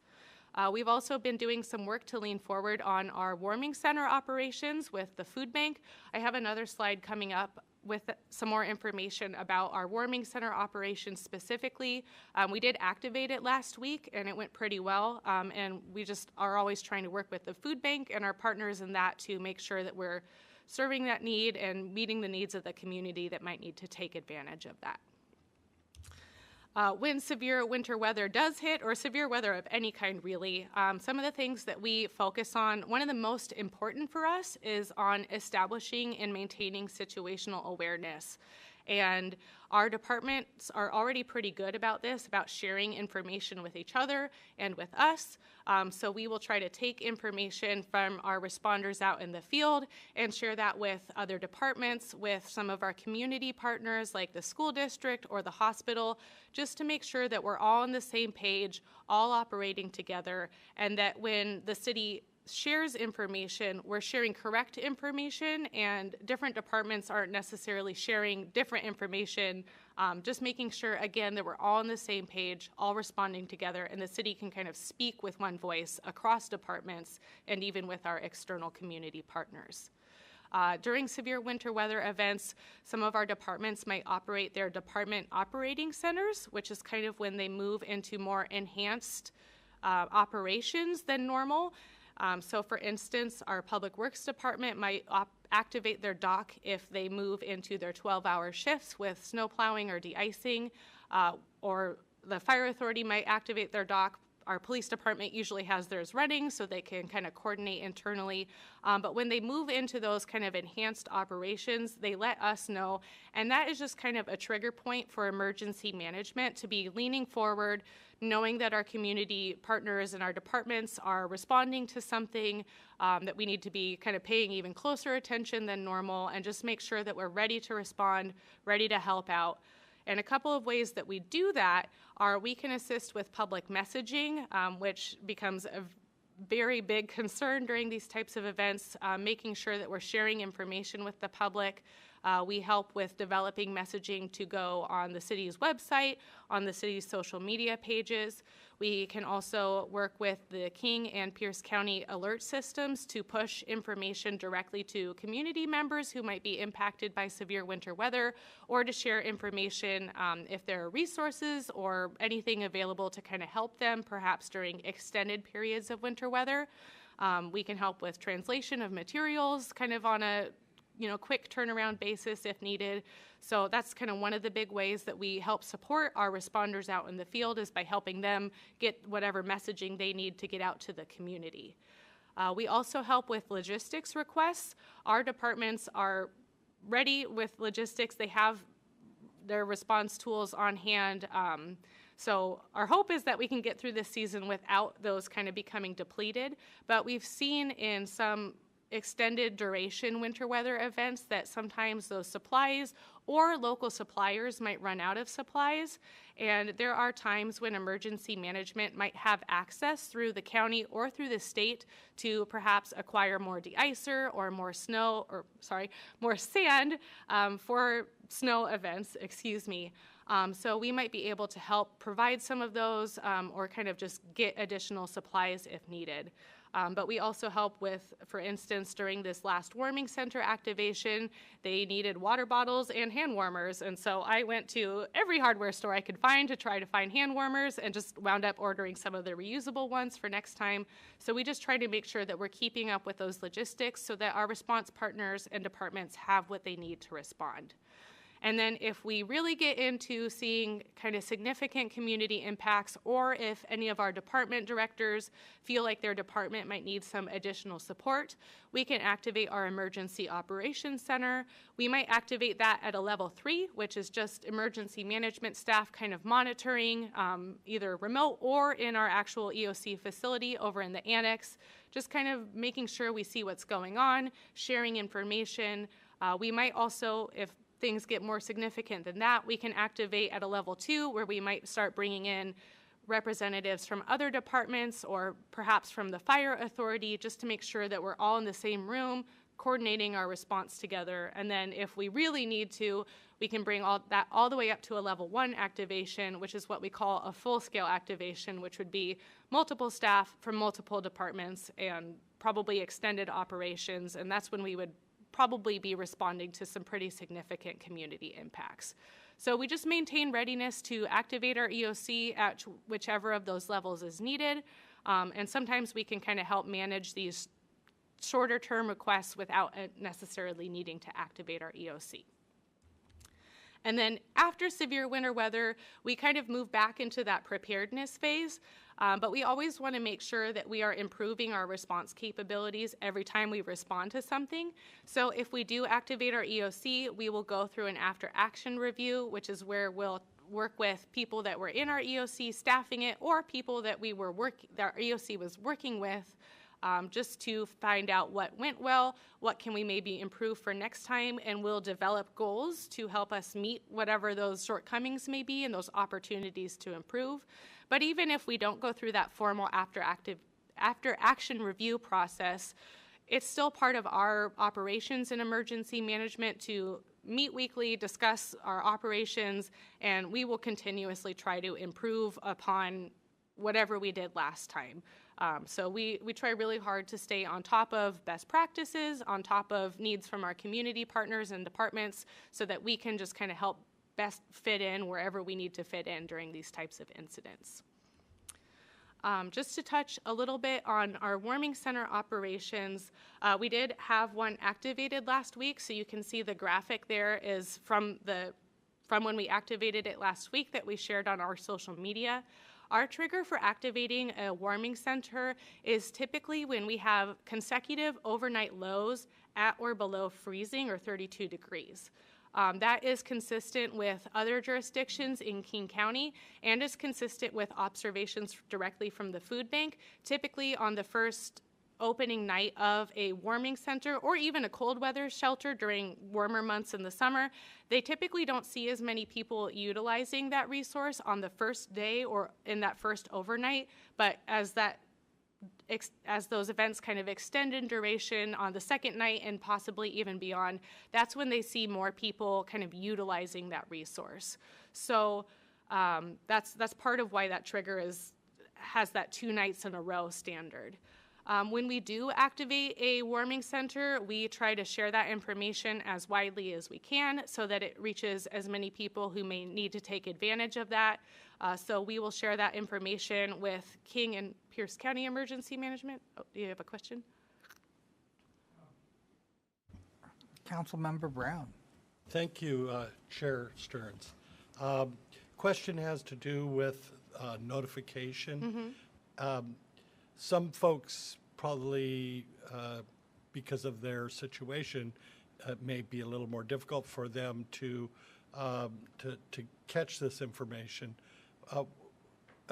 We've also been doing some work to lean forward on our warming center operations with the food bank. I have another slide coming up with some more information about our warming center operations specifically. We did activate it last week and it went pretty well, and we just are always trying to work with the food bank and our partners in that to make sure that we're serving that need and meeting the needs of the community that might need to take advantage of that. When severe winter weather does hit, or severe weather of any kind really, some of the things that we focus on, one of the most important for us is on establishing and maintaining situational awareness. And our departments are already pretty good about this, about sharing information with each other and with us. So we will try to take information from our responders out in the field and share that with other departments, with some of our community partners like the school district or the hospital, just to make sure that we're all on the same page, all operating together, and that when the city shares information, we're sharing correct information, and different departments aren't necessarily sharing different information, just making sure, again, that we're all on the same page, all responding together, and the city can kind of speak with one voice across departments and even with our external community partners. During severe winter weather events, some of our departments might operate their department operating centers, which is kind of when they move into more enhanced operations than normal. So for instance, our Public Works Department might activate their dock if they move into their 12-hour shifts with snow plowing or de-icing, or the Fire Authority might activate their dock. Our police department usually has theirs running so they can kind of coordinate internally. But when they move into those kind of enhanced operations, they let us know. And that is just kind of a trigger point for emergency management to be leaning forward, knowing that our community partners and our departments are responding to something, that we need to be kind of paying even closer attention than normal, and just make sure that we're ready to respond, ready to help out. And a couple of ways that we do that are we can assist with public messaging, which becomes a very big concern during these types of events, making sure that we're sharing information with the public. We help with developing messaging to go on the city's website, on the city's social media pages. We can also work with the King and Pierce County alert systems to push information directly to community members who might be impacted by severe winter weather, or to share information if there are resources or anything available to kind of help them, perhaps during extended periods of winter weather. We can help with translation of materials, kind of on a quick turnaround basis if needed. So that's kind of one of the big ways that we help support our responders out in the field, is by helping them get whatever messaging they need to get out to the community. We also help with logistics requests. Our departments are ready with logistics. They have their response tools on hand. So our hope is that we can get through this season without those kind of becoming depleted. But we've seen in some extended duration winter weather events that sometimes those supplies or local suppliers might run out of supplies. And there are times when emergency management might have access through the county or through the state to perhaps acquire more de-icer or more snow, or sorry, more sand for snow events, excuse me. So we might be able to help provide some of those or kind of just get additional supplies if needed. But we also help with, for instance, during this last warming center activation, they needed water bottles and hand warmers. And so I went to every hardware store I could find to try to find hand warmers and just wound up ordering some of the reusable ones for next time. So we just try to make sure that we're keeping up with those logistics so that our response partners and departments have what they need to respond. And then if we really get into seeing kind of significant community impacts, or if any of our department directors feel like their department might need some additional support, we can activate our Emergency Operations Center. We might activate that at a level 3, which is just emergency management staff kind of monitoring, either remote or in our actual EOC facility over in the annex, just kind of making sure we see what's going on, sharing information. We might also, if things get more significant than that, we can activate at a level 2 where we might start bringing in representatives from other departments or perhaps from the fire authority just to make sure that we're all in the same room coordinating our response together. And then if we really need to, we can bring all that all the way up to a level 1 activation, which is what we call a full-scale activation, which would be multiple staff from multiple departments and probably extended operations. And that's when we would probably be responding to some pretty significant community impacts. So we just maintain readiness to activate our EOC at whichever of those levels is needed. And sometimes we can kind of help manage these shorter term requests without necessarily needing to activate our EOC. And then after severe winter weather, we kind of move back into that preparedness phase. But we always want to make sure that we are improving our response capabilities every time we respond to something. So if we do activate our EOC, we will go through an after action review, which is where we'll work with people that were in our EOC staffing it, or people that that our EOC was working with, just to find out what went well, what can we maybe improve for next time, and we'll develop goals to help us meet whatever those shortcomings may be and those opportunities to improve. But even if we don't go through that formal after action review process, it's still part of our operations and emergency management to meet weekly, discuss our operations, and we will continuously try to improve upon whatever we did last time. So we try really hard to stay on top of best practices, on top of needs from our community partners and departments, so that we can just kind of help best fit in wherever we need to fit in during these types of incidents. Just to touch a little bit on our warming center operations, we did have one activated last week, so you can see the graphic there is from when we activated it last week that we shared on our social media. Our trigger for activating a warming center is typically when we have consecutive overnight lows at or below freezing or 32 degrees. That is consistent with other jurisdictions in King County and is consistent with observations directly from the food bank. Typically on the first opening night of a warming center or even a cold weather shelter during warmer months in the summer, they typically don't see as many people utilizing that resource on the first day or in that first overnight, but as those events kind of extend in duration on the second night and possibly even beyond, that's when they see more people kind of utilizing that resource. So that's part of why that trigger has that 2 nights in a row standard. When we do activate a warming center, we try to share that information as widely as we can so that it reaches as many people who may need to take advantage of that. So we will share that information with King and Pierce County Emergency Management. Oh, do you have a question? Councilmember Brown. Thank you, Chair Stearns. Question has to do with notification. Some folks probably, because of their situation, it may be a little more difficult for them to catch this information. Are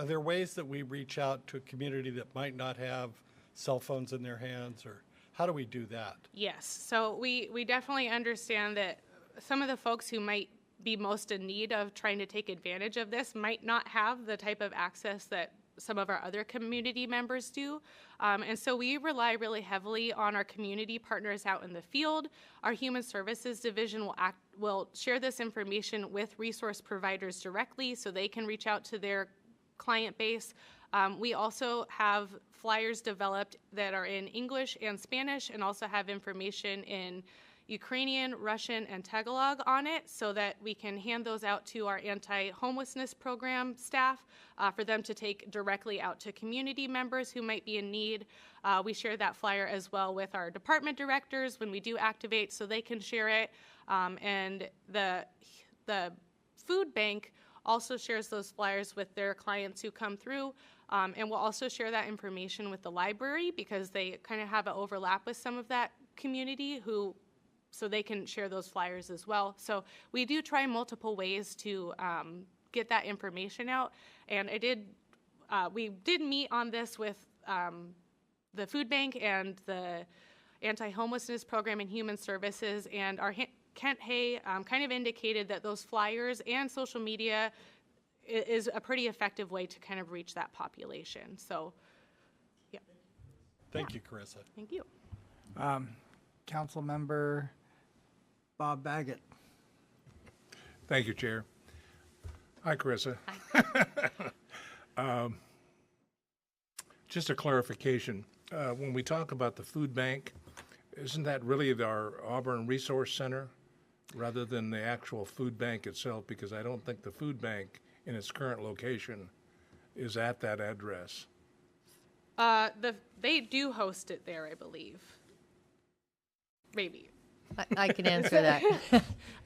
there ways that we reach out to a community that might not have cell phones in their hands, or How do we do that? Yes, so we definitely understand that some of the folks who might be most in need of trying to take advantage of this might not have the type of access that some of our other community members do. And so we rely really heavily on our community partners out in the field. Our Human Services Division will share this information with resource providers directly so they can reach out to their client base. We also have flyers developed that are in English and Spanish and also have information in Ukrainian, Russian, and Tagalog on it so that we can hand those out to our anti-homelessness program staff for them to take directly out to community members who might be in need. We share that flyer as well with our department directors when we do activate so they can share it. And the food bank also shares those flyers with their clients who come through. And we'll also share that information with the library because they kind of have an overlap with some of that community so they can share those flyers as well. So we do try multiple ways to get that information out. And we did meet on this with the food bank and the anti-homelessness program and human services. And our Kent Hay kind of indicated that those flyers and social media is a pretty effective way to kind of reach that population. So, yeah. Thank you, Carissa. Thank you. Council Member Bob Baggett. Thank you, Chair. Hi, Carissa. Hi. Just a clarification. When we talk about the food bank, isn't that really our Auburn Resource Center rather than the actual food bank itself? Because I don't think the food bank in its current location is at that address. They do host it there, I believe. Maybe. I can answer that.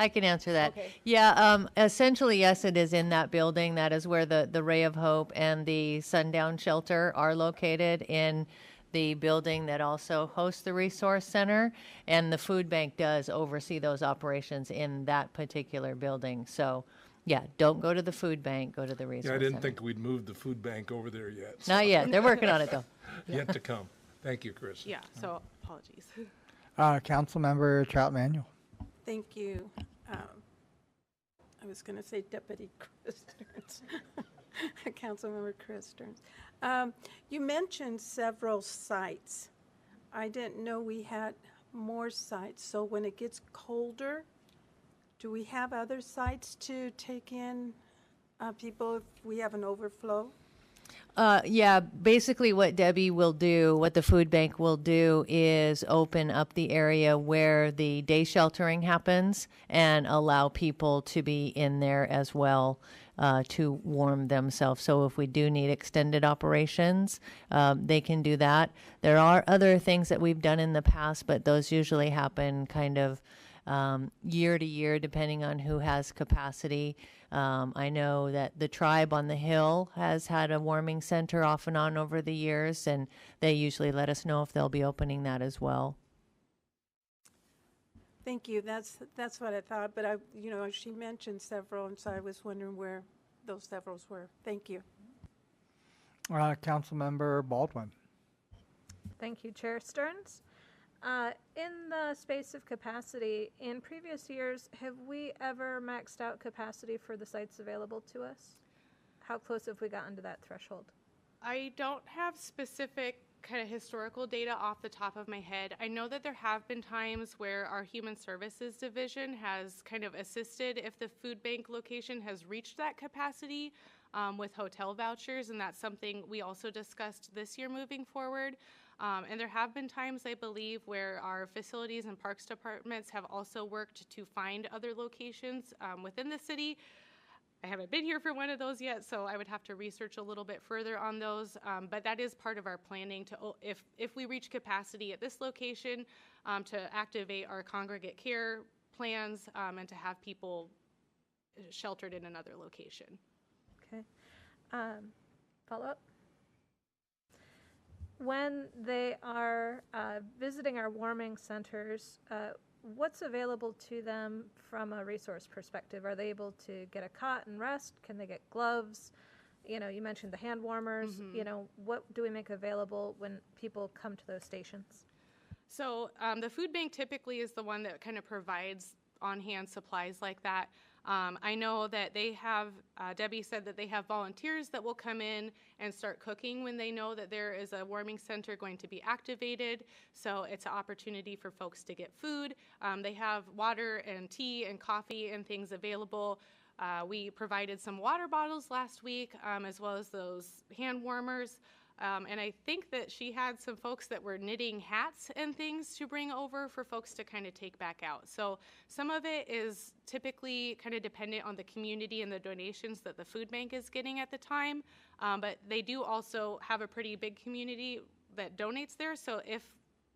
I can answer that. Okay. Yeah, essentially, yes, it is in that building. That is where the Ray of Hope and the Sundown Shelter are located, in the building that also hosts the Resource Center. And the food bank does oversee those operations in that particular building. So, yeah, don't go to the food bank, go to the Resource Yeah, I Center. didn't think we'd moved the food bank over there yet. so- Not yet. They're working on it, though. Yet to come. Thank you, Chris. Yeah, so apologies. Council Member Trout Manuel. Thank you. I was going to say Deputy Chris Stearns. Councilmember Chris Stearns. You mentioned several sites. I didn't know we had more sites. So when it gets colder, do we have other sites to take in people if we have an overflow? Yeah, basically what Debbie will do, what the food bank will do, is open up the area where the day sheltering happens and allow people to be in there as well to warm themselves. So if we do need extended operations, they can do that. There are other things that we've done in the past, but those usually happen kind of year to year, depending on who has capacity. I know that the tribe on the hill has had a warming center off and on over the years, and they usually let us know if they'll be opening that as well. Thank you. That's what I thought, but she mentioned several, and so I was wondering where those severals were. Thank you. Council Member Baldwin. Thank you, Chair Stearns. In the space of capacity, in previous years, have we ever maxed out capacity for the sites available to us? How close have we gotten to that threshold? I don't have specific kind of historical data off the top of my head. I know that there have been times where our Human Services Division has kind of assisted if the food bank location has reached that capacity with hotel vouchers, and that's something we also discussed this year moving forward. And there have been times, I believe, where our facilities and parks departments have also worked to find other locations within the city. I haven't been here for one of those yet, so I would have to research a little bit further on those. But that is part of our planning to, if we reach capacity at this location, to activate our congregate care plans and to have people sheltered in another location. Okay. Follow up? When they are visiting our warming centers, what's available to them from a resource perspective? Are they able to get a cot and rest? Can they get gloves? You mentioned the hand warmers. Mm-hmm. What do we make available when people come to those stations? So the food bank typically is the one that kind of provides on-hand supplies like that. I know that they have, Debbie said that they have volunteers that will come in and start cooking when they know that there is a warming center going to be activated. So it's an opportunity for folks to get food. They have water and tea and coffee and things available. We provided some water bottles last week, as well as those hand warmers. And I think that she had some folks that were knitting hats and things to bring over for folks to kind of take back out. So some of it is typically kind of dependent on the community and the donations that the food bank is getting at the time. But they do also have a pretty big community that donates there. So if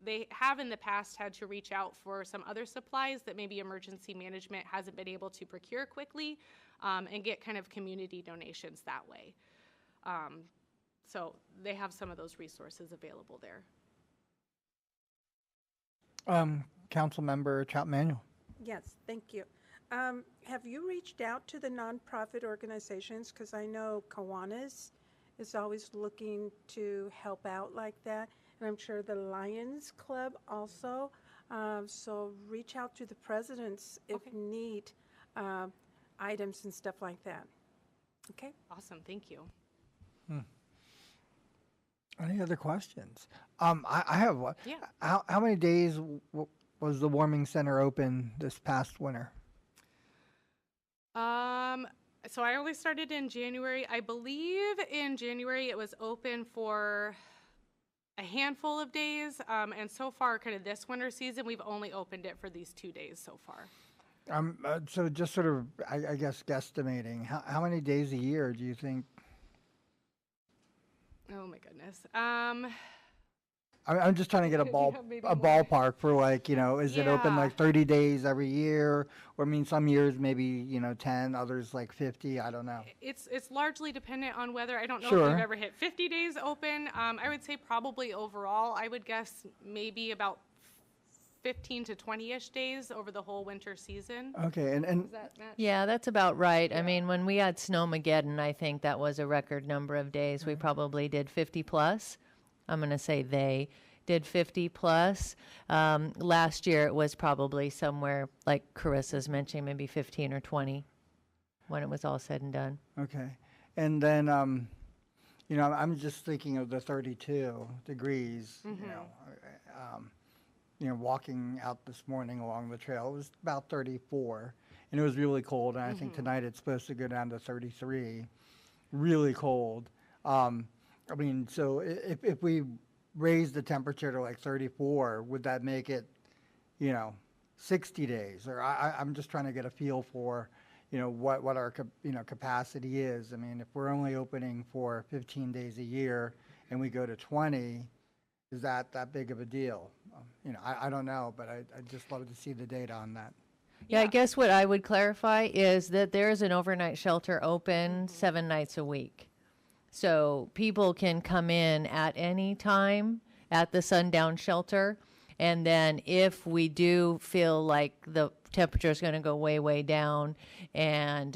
they have in the past had to reach out for some other supplies that maybe emergency management hasn't been able to procure quickly, and get kind of community donations that way. So they have some of those resources available there. Councilmember Trout Manuel. Yes, thank you. Have you reached out to the nonprofit organizations? Because I know Kiwanis is always looking to help out like that. And I'm sure the Lions Club also. So reach out to the presidents if need items and stuff like that. Okay? Awesome, thank you. Any other questions? I have one. Yeah. How many days was the warming center open this past winter? So I only started in January. I believe in January it was open for a handful of days. And so far, kind of this winter season, we've only opened it for these 2 days so far. So just sort of, I guess, guesstimating, how many days a year do you think? Oh my goodness. I'm just trying to get a ballpark for, like, is it open like 30 days every year? Or I mean, some years maybe, 10, others like 50, I don't know. It's largely dependent on whether, I don't know Sure. if we've ever hit 50 days open. I would say probably overall, I would guess maybe about 15 to 20-ish days over the whole winter season. Okay, and Does that match? Yeah, that's about right. I mean, when we had Snowmageddon, I think that was a record number of days. We probably did 50 plus. I'm going to say they did 50 plus. Last year, it was probably somewhere, like Carissa's mentioning, maybe 15 or 20 when it was all said and done. Okay, and then, I'm just thinking of the 32 degrees, walking out this morning along the trail, it was about 34, and it was really cold, and I think tonight it's supposed to go down to 33, really cold. I mean, so if we raise the temperature to like 34, would that make it, 60 days? Or I'm just trying to get a feel for, what our, capacity is. I mean, if we're only opening for 15 days a year and we go to 20, is that big of a deal? I don't know, but I'd just love to see the data on that. Yeah, I guess what I would clarify is that there's an overnight shelter open 7 nights a week. So people can come in at any time at the sundown shelter. And then if we do feel like the temperature is going to go way, way down and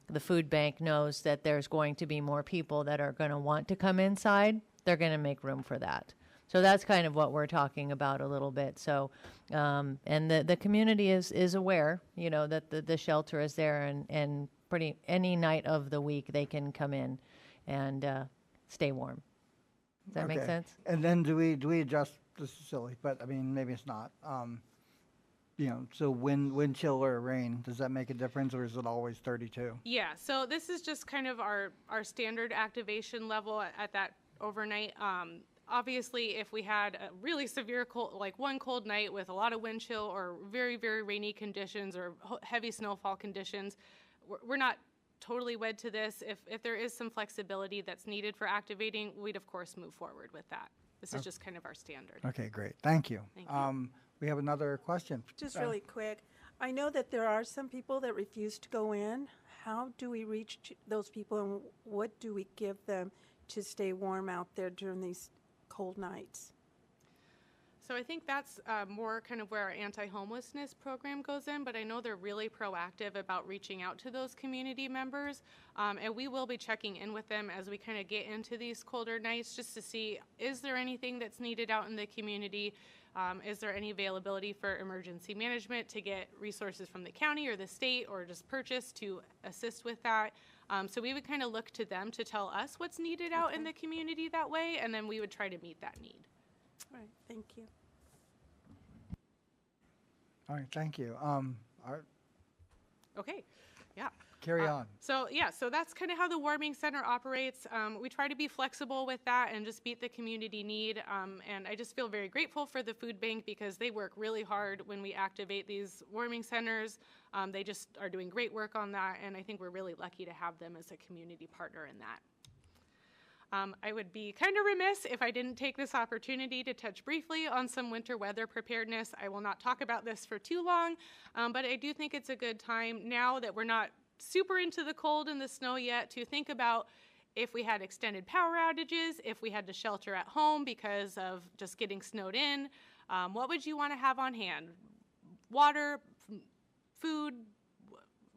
the food bank knows that there's going to be more people that are going to want to come inside, they're going to make room for that. So that's kind of what we're talking about a little bit. So, and the community is aware, that the shelter is there and pretty any night of the week they can come in and stay warm. Does that make sense? And then do we adjust, this is silly, but I mean, maybe it's not. So wind chill or rain, does that make a difference, or is it always 32? Yeah, so this is just kind of our standard activation level at that overnight. Obviously, if we had a really severe cold, like one cold night with a lot of wind chill or very, very rainy conditions or heavy snowfall conditions, we're not totally wed to this. If there is some flexibility that's needed for activating, we'd of course move forward with that. This is just kind of our standard. Okay, great. Thank you. Thank you. We have another question. Just really quick. I know that there are some people that refuse to go in. How do we reach those people, and what do we give them to stay warm out there during these cold nights? So I think that's more kind of where our anti-homelessness program goes in, but I know they're really proactive about reaching out to those community members, and we will be checking in with them as we kind of get into these colder nights just to see, is there anything that's needed out in the community? Is there any availability for emergency management to get resources from the county or the state or just purchase to assist with that? So we would kind of look to them to tell us what's needed out in the community that way, and then we would try to meet that need. All right, thank you. All right, thank you. Okay, yeah. Carry on. So that's kind of how the warming center operates. We try to be flexible with that and just meet the community need. And I just feel very grateful for the food bank because they work really hard when we activate these warming centers. They just are doing great work on that, and I think we're really lucky to have them as a community partner in that. I would be kind of remiss if I didn't take this opportunity to touch briefly on some winter weather preparedness. I will not talk about this for too long, but I do think it's a good time now that we're not super into the cold and the snow yet to think about if we had extended power outages, if we had to shelter at home because of just getting snowed in, what would you want to have on hand? Water, food,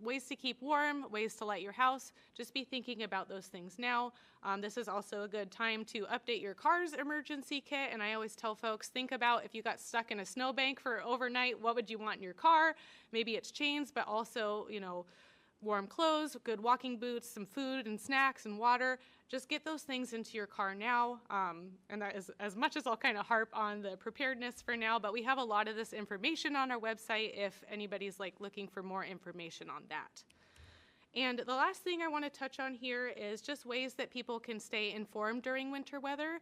ways to keep warm, ways to light your house. Just be thinking about those things now. This is also a good time to update your car's emergency kit. And I always tell folks, think about if you got stuck in a snowbank for overnight, what would you want in your car? Maybe it's chains, but also, warm clothes, good walking boots, some food and snacks and water. Just get those things into your car now. And that is as much as I'll kind of harp on the preparedness for now, but we have a lot of this information on our website if anybody's looking for more information on that. And the last thing I want to touch on here is just ways that people can stay informed during winter weather.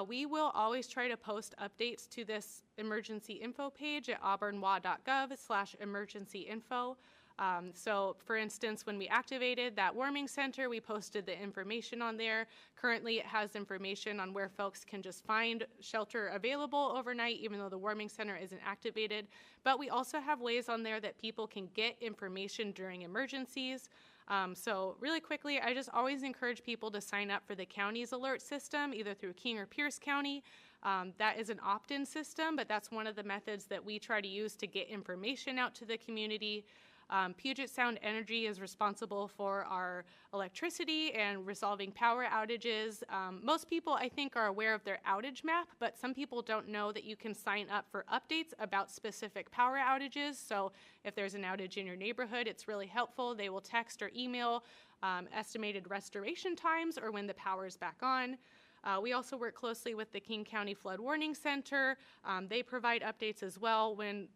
We will always try to post updates to this emergency info page at auburnwa.gov/emergency-info. So for instance, when we activated that warming center, we posted the information on there. Currently, it has information on where folks can just find shelter available overnight, even though the warming center isn't activated. But we also have ways on there that people can get information during emergencies. So really quickly, I just always encourage people to sign up for the county's alert system, either through King or Pierce County. That is an opt-in system, but that's one of the methods that we try to use to get information out to the community. Puget Sound Energy is responsible for our electricity and resolving power outages. Most people, I think, are aware of their outage map, but some people don't know that you can sign up for updates about specific power outages. So if there's an outage in your neighborhood, it's really helpful. They will text or email estimated restoration times or when the power is back on. We also work closely with the King County Flood Warning Center. They provide updates as well when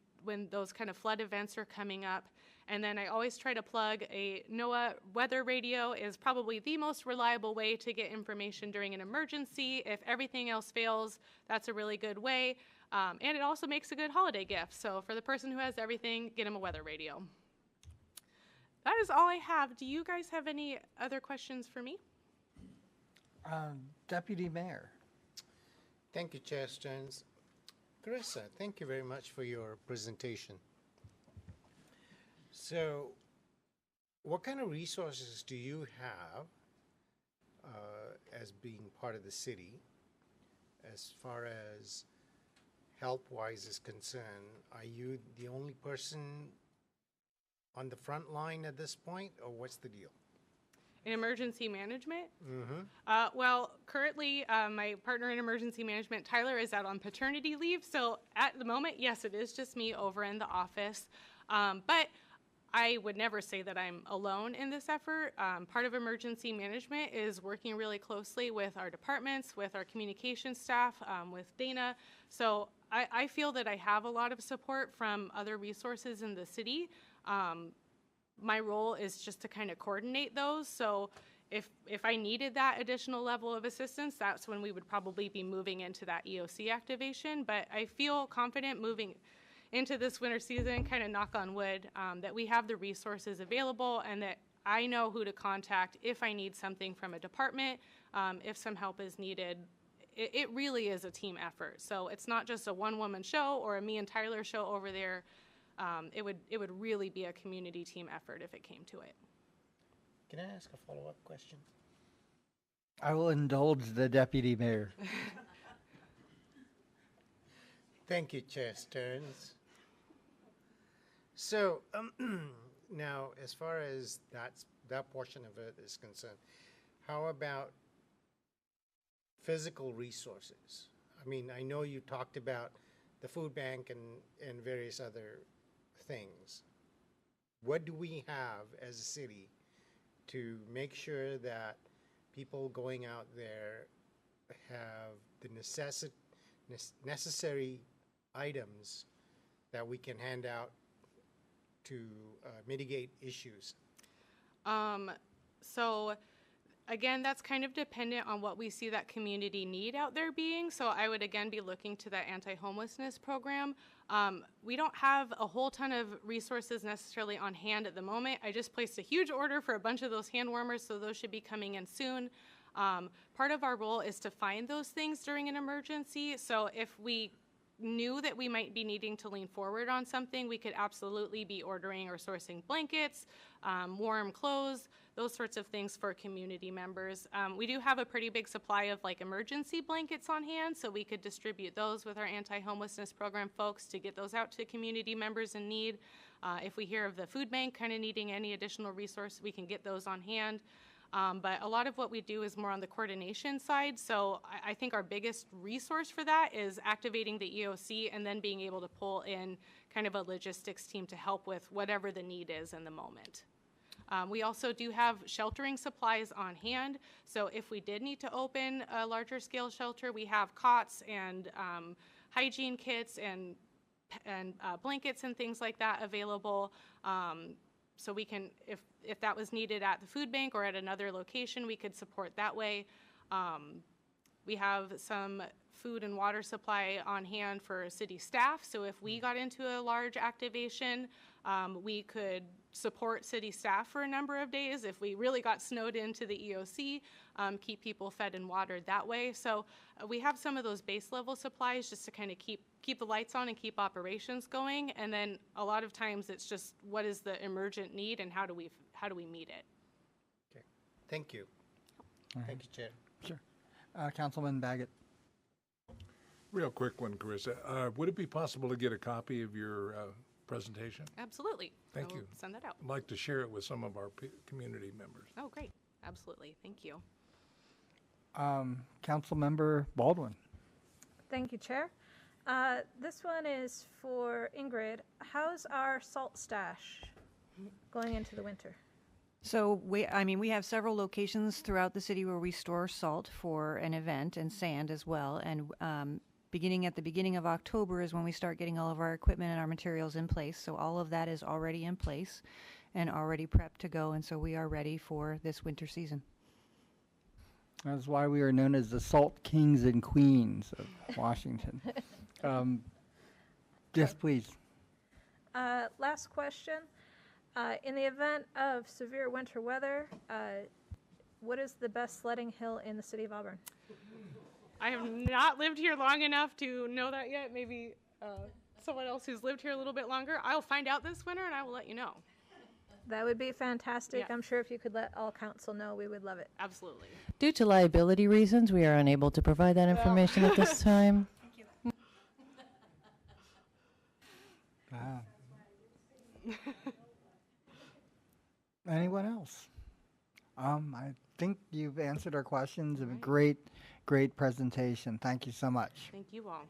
those kind of flood events are coming up. And then I always try to plug a NOAA weather radio is probably the most reliable way to get information during an emergency. If everything else fails, that's a really good way. And it also makes a good holiday gift. So for the person who has everything, get them a weather radio. That is all I have. Do you guys have any other questions for me? Deputy Mayor. Thank you, Chair Stearns. Carissa, thank you very much for your presentation. So, what kind of resources do you have as being part of the city as far as help-wise is concerned? Are you the only person on the front line at this point, or what's the deal? In emergency management? Mm-hmm. Well, currently, my partner in emergency management, Tyler, is out on paternity leave. So at the moment, yes, it is just me over in the office. But I would never say that I'm alone in this effort. Part of emergency management is working really closely with our departments, with our communication staff, with Dana. So I feel that I have a lot of support from other resources in the city. My role is just to kind of coordinate those. So if I needed that additional level of assistance, that's when we would probably be moving into that EOC activation. But I feel confident moving into this winter season, kind of knock on wood, that we have the resources available and that I know who to contact if I need something from a department, if some help is needed. It really is a team effort. So it's not just a one-woman show or a me and Tyler show over there. It would really be a community team effort if it came to it. Can I ask a follow-up question? I will indulge the Deputy Mayor. Thank you, Chair Stearns. So now, as far as that portion of it is concerned, how about physical resources? I mean, I know you talked about the food bank and various other things. What do we have as a city to make sure that people going out there have the necessary items that we can hand out to mitigate issues? So again, that's kind of dependent on what we see that community need out there being. So I would again be looking to that anti-homelessness program. We don't have a whole ton of resources necessarily on hand at the moment. I just placed a huge order for a bunch of those hand warmers, so those should be coming in soon. Part of our role is to find those things during an emergency. So if we knew that we might be needing to lean forward on something, we could absolutely be ordering or sourcing blankets, warm clothes, those sorts of things for community members. We do have a pretty big supply of like emergency blankets on hand, so we could distribute those with our anti-homelessness program folks to get those out to community members in need. If we hear of the food bank kind of needing any additional resource, we can get those on hand. But a lot of what we do is more on the coordination side. So I think our biggest resource for that is activating the EOC and then being able to pull in kind of a logistics team to help with whatever the need is in the moment. We also do have sheltering supplies on hand. So if we did need to open a larger scale shelter, we have cots and hygiene kits and blankets and things like that available. So we can, if that was needed at the food bank or at another location, we could support that way. We have some food and water supply on hand for city staff. So if we got into a large activation, we could support city staff for a number of days. If we really got snowed into the EOC, keep people fed and watered that way. So we have some of those base level supplies just to kind of keep the lights on and keep operations going. And then a lot of times it's just what is the emergent need and how do we meet it? Okay, thank you. Thank you, Chair. Sure. Councilman Baggett. Real quick one, Carissa. Would it be possible to get a copy of your presentation? Absolutely. Thank I will you. Send that out. I'd like to share it with some of our community members. Oh, great. Absolutely. Thank you. Councilmember Baldwin. Thank you, Chair. This one is for Ingrid. How's our salt stash going into the winter? So we have several locations throughout the city where we store salt for an event and sand as well. And at the beginning of October is when we start getting all of our equipment and our materials in place. So all of that is already in place and already prepped to go. And so we are ready for this winter season. That's why we are known as the Salt Kings and Queens of Washington. Yes, please. Last question. In the event of severe winter weather, what is the best sledding hill in the city of Auburn? I have not lived here long enough to know that yet. Maybe someone else who's lived here a little bit longer. I'll find out this winter and I will let you know. That would be fantastic. Yeah. I'm sure if you could let all council know, we would love it. Absolutely. Due to liability reasons, we are unable to provide that information at this time. Anyone else? I think you've answered our questions. A great presentation. Thank you so much. Thank you all.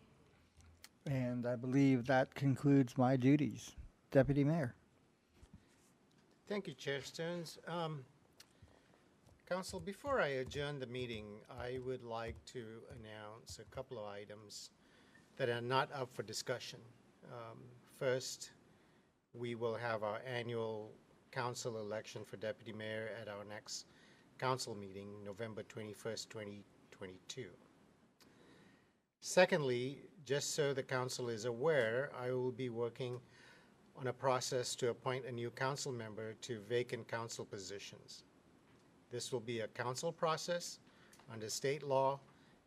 And I believe that concludes my duties. Deputy Mayor. Thank you, Chair Stearns. Council, before I adjourn the meeting, I would like to announce a couple of items that are not up for discussion. First, we will have our annual council election for deputy mayor at our next council meeting, November 21st, 2022. Secondly, just so the council is aware, I will be working on a process to appoint a new council member to vacant council positions. This will be a council process under state law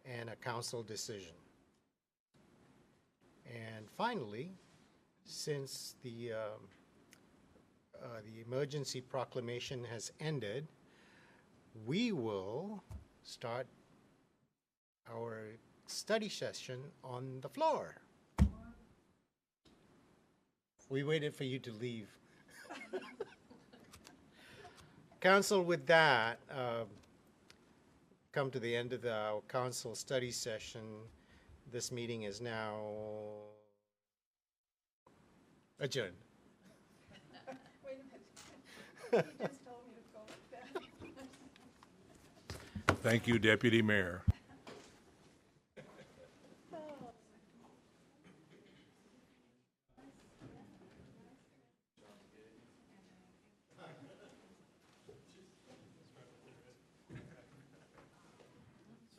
and a council decision. And finally, since the emergency proclamation has ended, we will start our study session on the floor. We waited for you to leave. Council, with that, come to the end of our council study session. This meeting is now Adjourned. Thank you, Deputy Mayor.